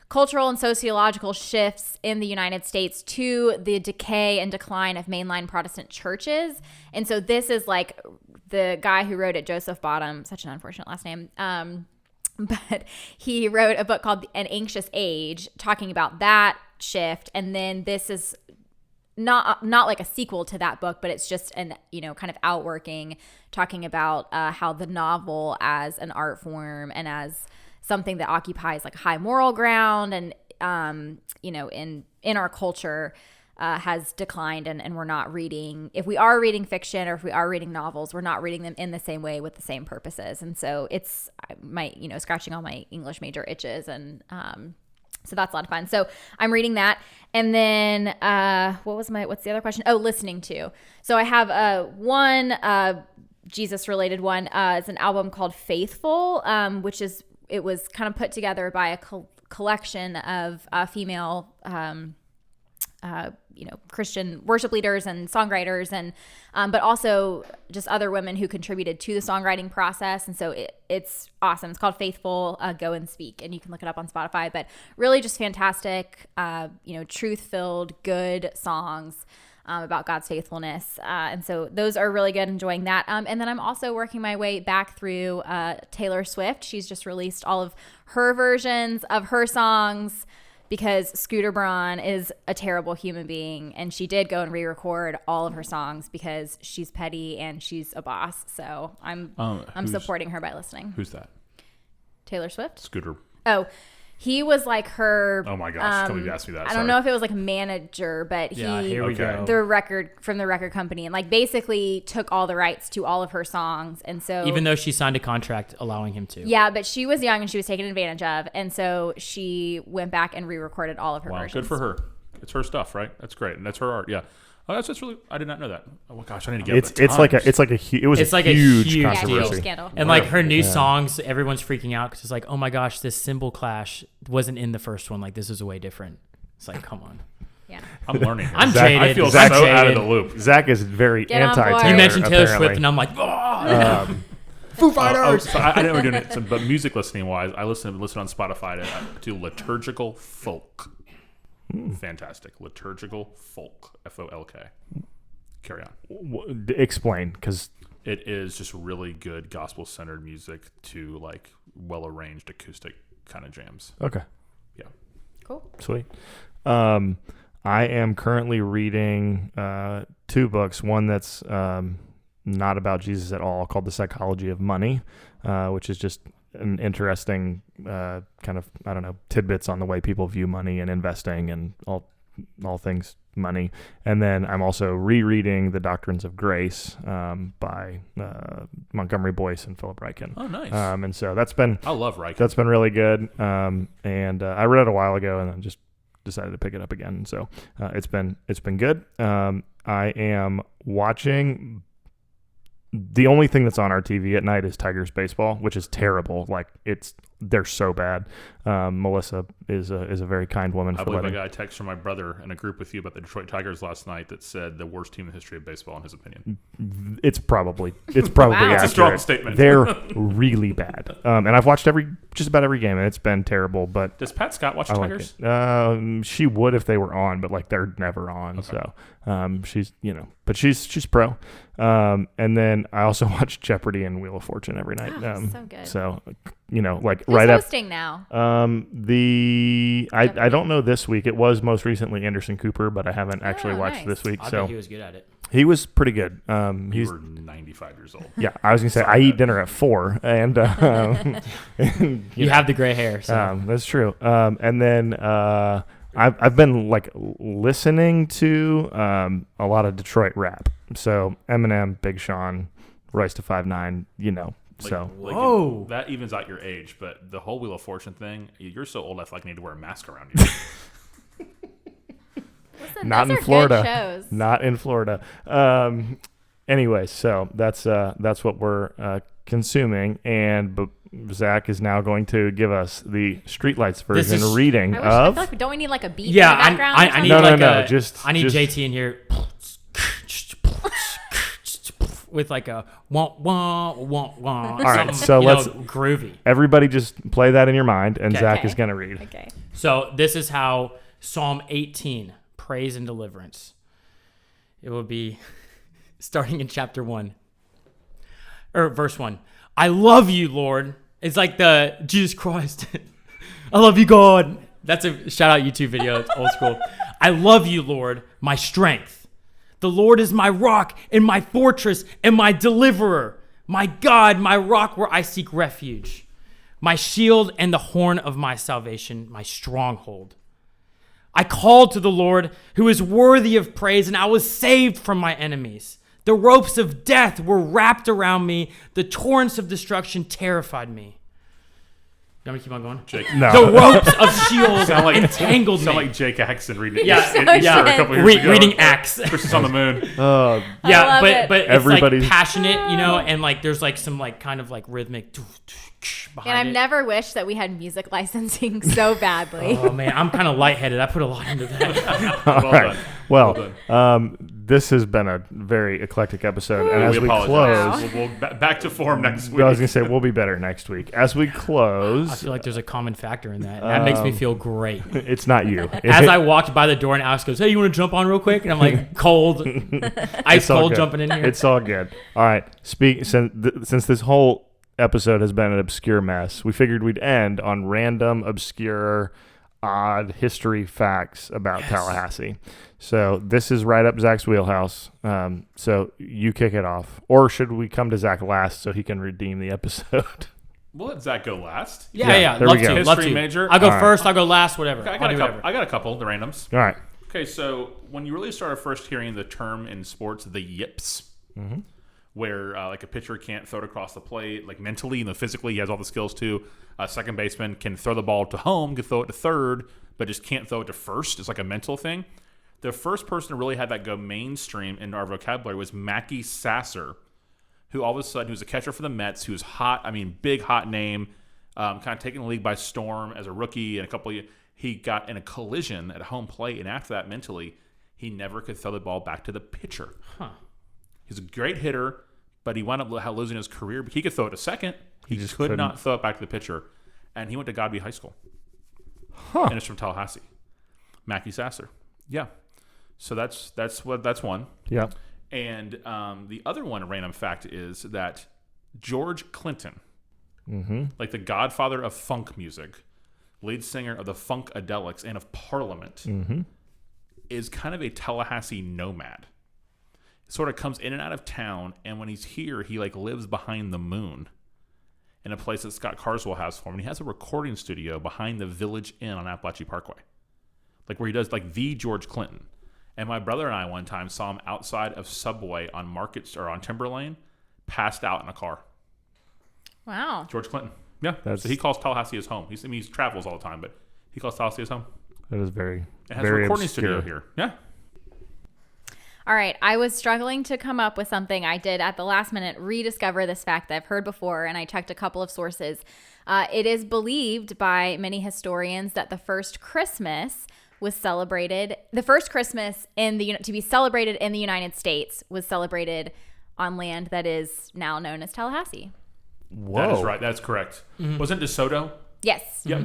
cultural and sociological shifts in the United States to the decay and decline of mainline Protestant churches. And so this is like the guy who wrote it, Joseph Bottom, such an unfortunate last name, but he wrote a book called An Anxious Age, talking about that shift. And then this is not like a sequel to that book, but it's just an kind of outworking, talking about how the novel as an art form and as something that occupies like high moral ground and in our culture has declined, and we're not reading, if we are reading fiction or if we are reading novels, we're not reading them in the same way with the same purposes. And so it's my scratching all my English major itches, and so that's a lot of fun. So I'm reading that. And then what's the other question? Oh, listening to. So I have one Jesus related one. It's an album called Faithful, it was kind of put together by a collection of female Christian worship leaders and songwriters, and but also just other women who contributed to the songwriting process. And so it's awesome. It's called Faithful, Go and Speak, and you can look it up on Spotify. But really just fantastic, truth-filled, good songs about God's faithfulness. And so those are really good, enjoying that. And then I'm also working my way back through Taylor Swift. She's just released all of her versions of her songs, because Scooter Braun is a terrible human being, and she did go and re-record all of her songs because she's petty and she's a boss. So I'm supporting her by listening. Who's that? Taylor Swift? Scooter. Oh, he was like her. Oh my gosh! Tell me you asked me that. I don't know if it was like a manager, but Here we go. the record company, and like basically took all the rights to all of her songs. And so Even though she signed a contract allowing him to. yeah, but she was young and she was taken advantage of, and so she went back and re-recorded all of her versions. Good for her. It's her stuff, right? That's great, and that's her art. Yeah. Oh, that's really. I did not know that. Oh my gosh! I need to get. It's like a huge Yeah, controversy. huge scandal. And like her new songs, everyone's freaking out because it's like, oh my gosh, this cymbal clash wasn't in the first one. Like, this is way different. It's like, come on. Yeah. I'm learning. I'm Zach, jaded. I feel Zach so out of jaded. the loop. Zach is very Get on board. anti-Taylor. You mentioned Taylor Swift, apparently. and I'm like, oh. Foo Fighters. So I didn't know doing it, but music listening wise, I listen on Spotify to liturgical folk. Fantastic. Liturgical folk. FOLK. Carry on. Explain, because It is just really good gospel centered music to like well arranged acoustic kind of jams. okay, Yeah. Cool. sweet. I am currently reading 2 books. One that's not about Jesus at all, called The Psychology of Money, which is just an interesting kind of, I don't know, tidbits on the way people view money and investing and all things money. And then I'm also rereading The Doctrines of Grace by Montgomery Boyce and Philip Ryken. Oh, nice. And so that's been I love Ryken. That's been really good. And I read it a while ago, and then just decided to pick it up again. So it's been good. I am watching. The only thing that's on our TV at night is Tigers baseball, which is terrible. Like they're so bad. Melissa is a very kind woman. I believe I got a text from my brother in a group with you about the Detroit Tigers last night that said the worst team in the history of baseball, in his opinion. It's probably Wow. accurate. It's a strong statement. They're really bad. And I've watched just about every game, and it's been terrible. But Does Pat Scott watch the I Tigers? like it. She would if they were on, but like they're never on. Okay. So she's but she's pro. And then I also watch Jeopardy and Wheel of Fortune every night. Oh, so good. So like Who's right up. hosting now? I don't know this week. It was most recently Anderson Cooper, but I haven't actually watched nice. this week. I So bet he was good at it. he was pretty good. You He's were 95 years old. yeah. I was gonna say I eat dinner at 4, and, and You have the gray hair. So. that's true. And then I've been like listening to a lot of Detroit rap. So Eminem, Big Sean, Royce to 5'9", So Whoa. That evens out your age, but the whole Wheel of Fortune thing, you're so old I feel like I need to wear a mask around you. Listen, not those in are Florida. Good shows. Not in Florida. Anyway, so that's what we're consuming, and Zach is now going to give us the Streetlights version is- reading I of. feel like, don't we need like a beat Yeah, in the background? I or need something? No, like just- I need just- JT in here with like a wah wah wah wah. All right, so let's- groovy. Everybody just play that in your mind, and Okay. Zach Okay. is going to read. Okay. So this is how Psalm 18, praise and deliverance. It will be starting in chapter 1 or verse 1. I love you, Lord. It's like the Jesus Christ. I love you, God. That's a shout out YouTube video. It's old school. I love you, Lord, my strength. The Lord is my rock and my fortress and my deliverer. My God, my rock where I seek refuge. My shield and the horn of my salvation, my stronghold. I called to the Lord who is worthy of praise, and I was saved from my enemies. The ropes of death were wrapped around me. The torrents of destruction terrified me. You want me to keep on going? Jake, No. The ropes of Sheol Sound like- entangled me. sound like Jake Axon reading Yeah, it. so Yeah, a good. couple years ago. Reading Acts. Christmas on the moon. Yeah, love it. but it's Everybody's- like passionate, and like there's like some like kind of like rhythmic behind And I've it. never wished that we had music licensing so badly. Oh man, I'm kind of lightheaded. I put a lot into that. Well All right. done. Well, this has been a very eclectic episode, and as we apologize. close, We'll back to form next week. I was going to say we'll be better next week. As we I close, feel like there's a common factor in that. That makes me feel great. it's not you. As I walked by the door and Alex goes, "Hey, you want to jump on real quick?" And I'm like, cold, ice It's all cold good. jumping in here. It's all good. All right. Since this whole episode has been an obscure mess, we figured we'd end on random, obscure, odd history facts about Tallahassee. So this is right up Zach's wheelhouse. So you kick it off. Or should we come to Zach last so he can redeem the episode? We'll let Zach go last. yeah. there Love we go. to, love History to. major. I'll go All right. first. I'll go last. Whatever. I I'll got do a couple. whatever. I got a couple. The randoms. All right. Okay, so when you really started first hearing the term in sports, the yips, where like a pitcher can't throw it across the plate, like mentally, physically, he has all the skills too. A second baseman can throw the ball to home, can throw it to third, but just can't throw it to first. It's like a mental thing. The first person to really have that go mainstream in our vocabulary was Mackie Sasser, who all of a sudden, he was a catcher for the Mets, who was hot, big hot name, kind of taking the league by storm as a rookie, and he got in a collision at home plate, and after that, mentally, he never could throw the ball back to the pitcher. He's a great hitter, but he wound up losing his career. But he could throw it to second. He just could couldn't. not throw it back to the pitcher. And he went to Godby High School. And it's from Tallahassee. Mackie Sasser. Yeah. So that's one. Yeah. And the other one, a random fact, is that George Clinton, like the godfather of funk music, lead singer of the Funkadelics and of Parliament, is kind of a Tallahassee nomad. Sort of comes in and out of town, and when he's here, he like lives behind the moon in a place that Scott Carswell has for him. And he has a recording studio behind the Village Inn on Appalachian Parkway, like where he does like the George Clinton. And my brother and I one time saw him outside of Subway on on Timber Lane, passed out in a car. Wow. George Clinton. Yeah. So he calls Tallahassee his home. He travels all the time, but he calls Tallahassee his home. That is very, It has very a recording obscure. studio here. Yeah. All right. I was struggling to come up with something. I did at the last minute rediscover this fact that I've heard before, and I checked a couple of sources. It is believed by many historians that the first Christmas was celebrated. The first Christmas to be celebrated in the United States was celebrated on land that is now known as Tallahassee. Whoa. That is right. That's correct. Wasn't DeSoto? Yes. Yep.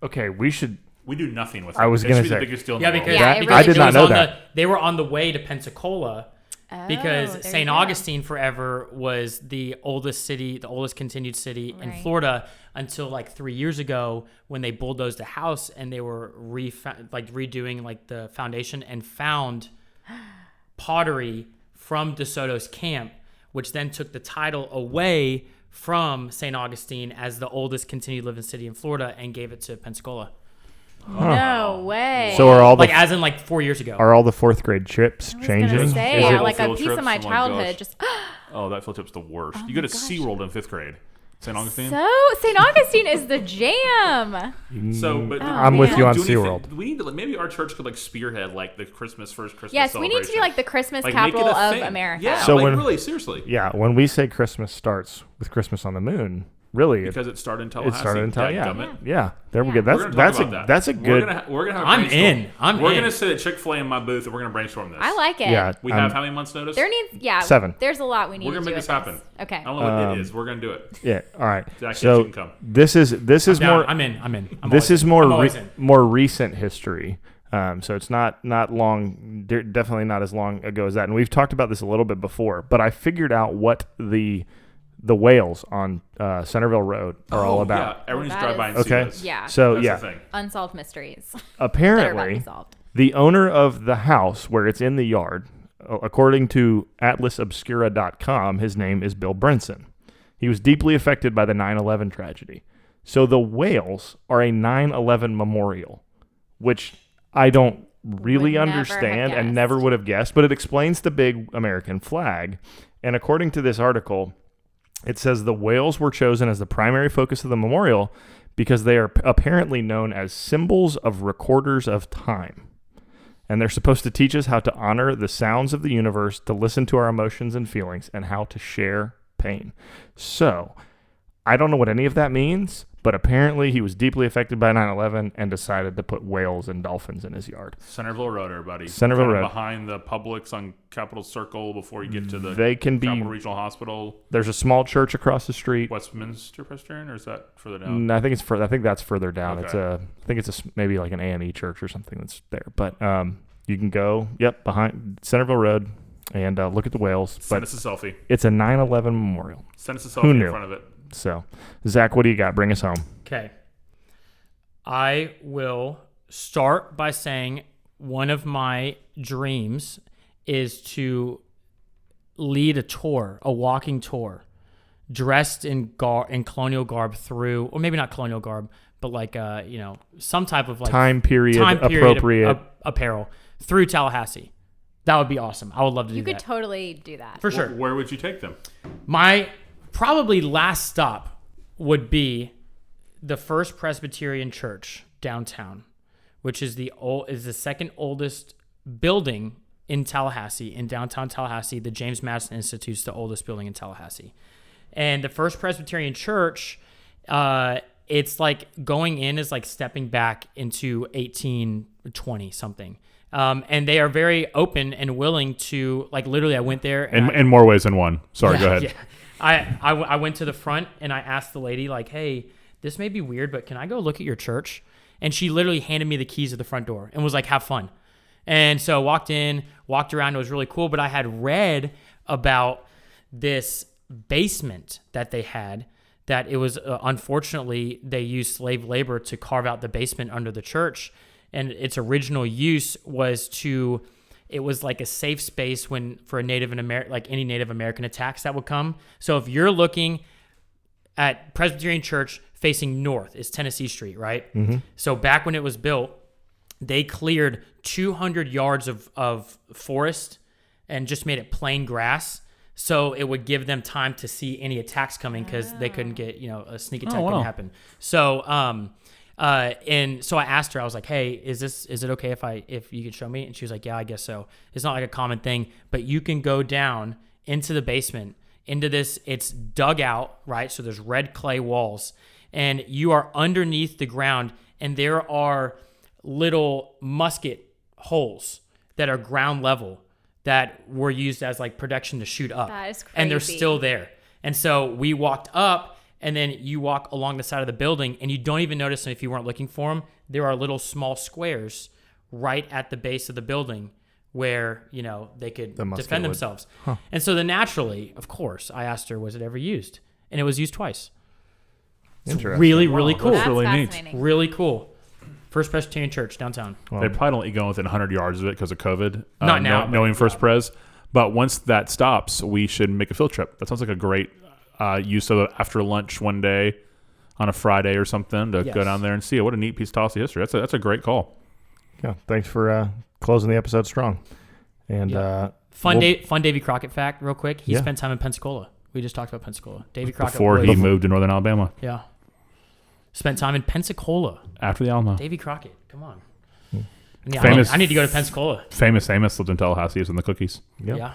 Okay, we should. We do nothing with it. I was It gonna should be say- the biggest deal in Yeah, the world. because, Yeah, it because really I did it not was know on that. they were on the way to Pensacola because there you St. go. Augustine forever was the oldest city, the oldest continued city in Right. Florida until like 3 years ago when they bulldozed a house and they were redoing like the foundation and found pottery from DeSoto's camp, which then took the title away from St. Augustine as the oldest continued living city in Florida and gave it to Pensacola. No way. So are all the Like as in like 4 years ago. are all the fourth grade trips I was changing? gonna say, Is it- like a Field piece of trips? my Oh my childhood gosh. just Oh, that field trip's the worst. You go to SeaWorld in 5th grade. St. Augustine? so St. Augustine is the jam. So, but I'm Oh, with man. you on do anything- SeaWorld. We need to, maybe our church could spearhead the first Christmas Yes, we need to be celebration. like the Christmas Make it a capital of thing. America. Yeah, So when- really, seriously. Yeah, when we say Christmas starts with Christmas on the moon, really, Because it started in it Tallahassee. started in Tallahassee. Dadgummit. Yeah, there we go. Yeah. That's We're gonna that's talk a about that. that's a good. We're gonna have a I'm brainstorm. in. I'm We're in. gonna sit at Chick-fil-A in my booth and we're gonna brainstorm this. I like it. Yeah, We have how many months notice? There needs 7. There's a lot we need We're to gonna do make with this happen. Okay. I don't know what it is. We're gonna do it. Yeah. All right. Zach, yes, So you can come. this is Down. more. I'm in. I'm This always is in. more I'm always in. more recent history. So it's not long, definitely not as long ago as that. And we've talked about this a little bit before, but I figured out what the whales on Centerville Road are all about. Yeah, everyone needs to That drive by and is- see Okay. this. Yeah. So That's yeah, the thing. Unsolved mysteries that are about to apparently be solved. the owner of the house where it's in the yard, according to atlasobscura.com, his name is Bill Brinson. He was deeply affected by the 9/11 tragedy. So the whales are a 9/11 memorial, which I don't really Would never have understand and guessed. never would have guessed, but it explains the big American flag. And according to this article, it says the whales were chosen as the primary focus of the memorial because they are apparently known as symbols of recorders of time. And they're supposed to teach us how to honor the sounds of the universe, to listen to our emotions and feelings, and how to share pain. So, I don't know what any of that means, but apparently he was deeply affected by 9/11 and decided to put whales and dolphins in his yard. Centerville Road, everybody. Centerville Kind of Road. behind the Publix on Capitol Circle before you get to the They can be, Capital Regional Hospital. there's a small church across the street. Westminster Presbyterian, or is that further down? I think it's I think that's further down. Okay. It's I think it's maybe like an AME church or something that's there. But you can go, behind Centerville Road and look at the whales. Send But us a selfie. it's a 9/11 memorial. Send us a Who selfie knew? in front of it. So, Zach, what do you got? Bring us home. Okay. I will start by saying one of my dreams is to lead a tour, a walking tour, dressed in colonial garb through, or maybe not colonial garb, but like some type of like Time period appropriate. apparel through Tallahassee. That would be awesome. I would love to do You could that. totally do that. For sure. Where would you take them? My probably last stop would be the First Presbyterian Church downtown, which is the second oldest building in Tallahassee, in downtown Tallahassee. The James Madison Institute is the oldest building in Tallahassee. And the First Presbyterian Church, it's like going in is like stepping back into 1820 something. And they are very open and willing to, like, literally I went there. And In more ways than one. Sorry, go ahead. Yeah. I went to the front and I asked the lady, like, hey, this may be weird, but can I go look at your church? And she literally handed me the keys to the front door and was like, have fun. And so I walked in, walked around. It was really cool. But I had read about this basement that they had, that it was, unfortunately, they used slave labor to carve out the basement under the church. And its original use was it was like a safe space for a any Native American attacks that would come. So if you're looking at Presbyterian Church facing north is Tennessee Street, right? Mm-hmm. So back when it was built, They cleared 200 yards of forest and just made it plain grass. So it would give them time to see any attacks coming because they couldn't get, a sneak attack couldn't happen. So, and so I asked her, I was like, hey, is it okay if you could show me? And she was like, yeah, I guess so. It's not like a common thing, but you can go down into the basement into this. It's dug out, right? So there's red clay walls and you are underneath the ground and there are little musket holes that are ground level that were used as like protection to shoot up. That is crazy. And they're still there. And so we walked up and then you walk along the side of the building and you don't even notice them if you weren't looking for them. There are little small squares right at the base of the building where, they could defend themselves. Huh. And so then naturally, of course, I asked her, was it ever used? And it was used twice. Interesting. It's really, really cool. That's really neat. Really cool. First Presbyterian Church downtown. They probably don't eat going within 100 yards of it because of COVID. Not now. Knowing First Pres. But once that stops, we should make a field trip. That sounds like a great use of after lunch one day on a Friday or something to go down there and see it. What a neat piece of Tallahassee history. That's a great call. Yeah, thanks for closing the episode strong. And fun Davy Crockett fact, real quick. He spent time in Pensacola. We just talked about Pensacola. Davy Crockett before he moved to Northern Alabama. Yeah. Spent time in Pensacola. After the Alamo. Davy Crockett. Come on. Yeah, famous, I need to go to Pensacola. Famous Amos lived in Tallahassee. Is in the cookies. Yep. Yeah.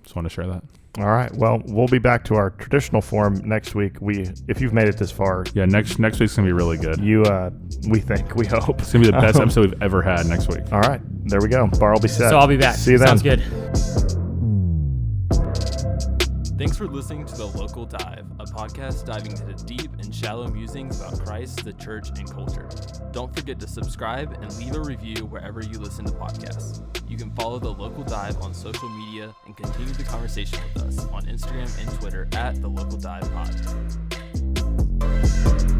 Just want to share that. All right. Well, we'll be back to our traditional form next week. If you've made it this far, next week's gonna be really good. We hope It's gonna be the best episode we've ever had next week. All right. There we go. Bar will be set. So I'll be back. See you then. Sounds good. Thanks for listening to The Local Dive, a podcast diving into deep and shallow musings about Christ, the church, and culture. Don't forget to subscribe and leave a review wherever you listen to podcasts. You can follow The Local Dive on social media and continue the conversation with us on Instagram and Twitter at The Local Dive Pod.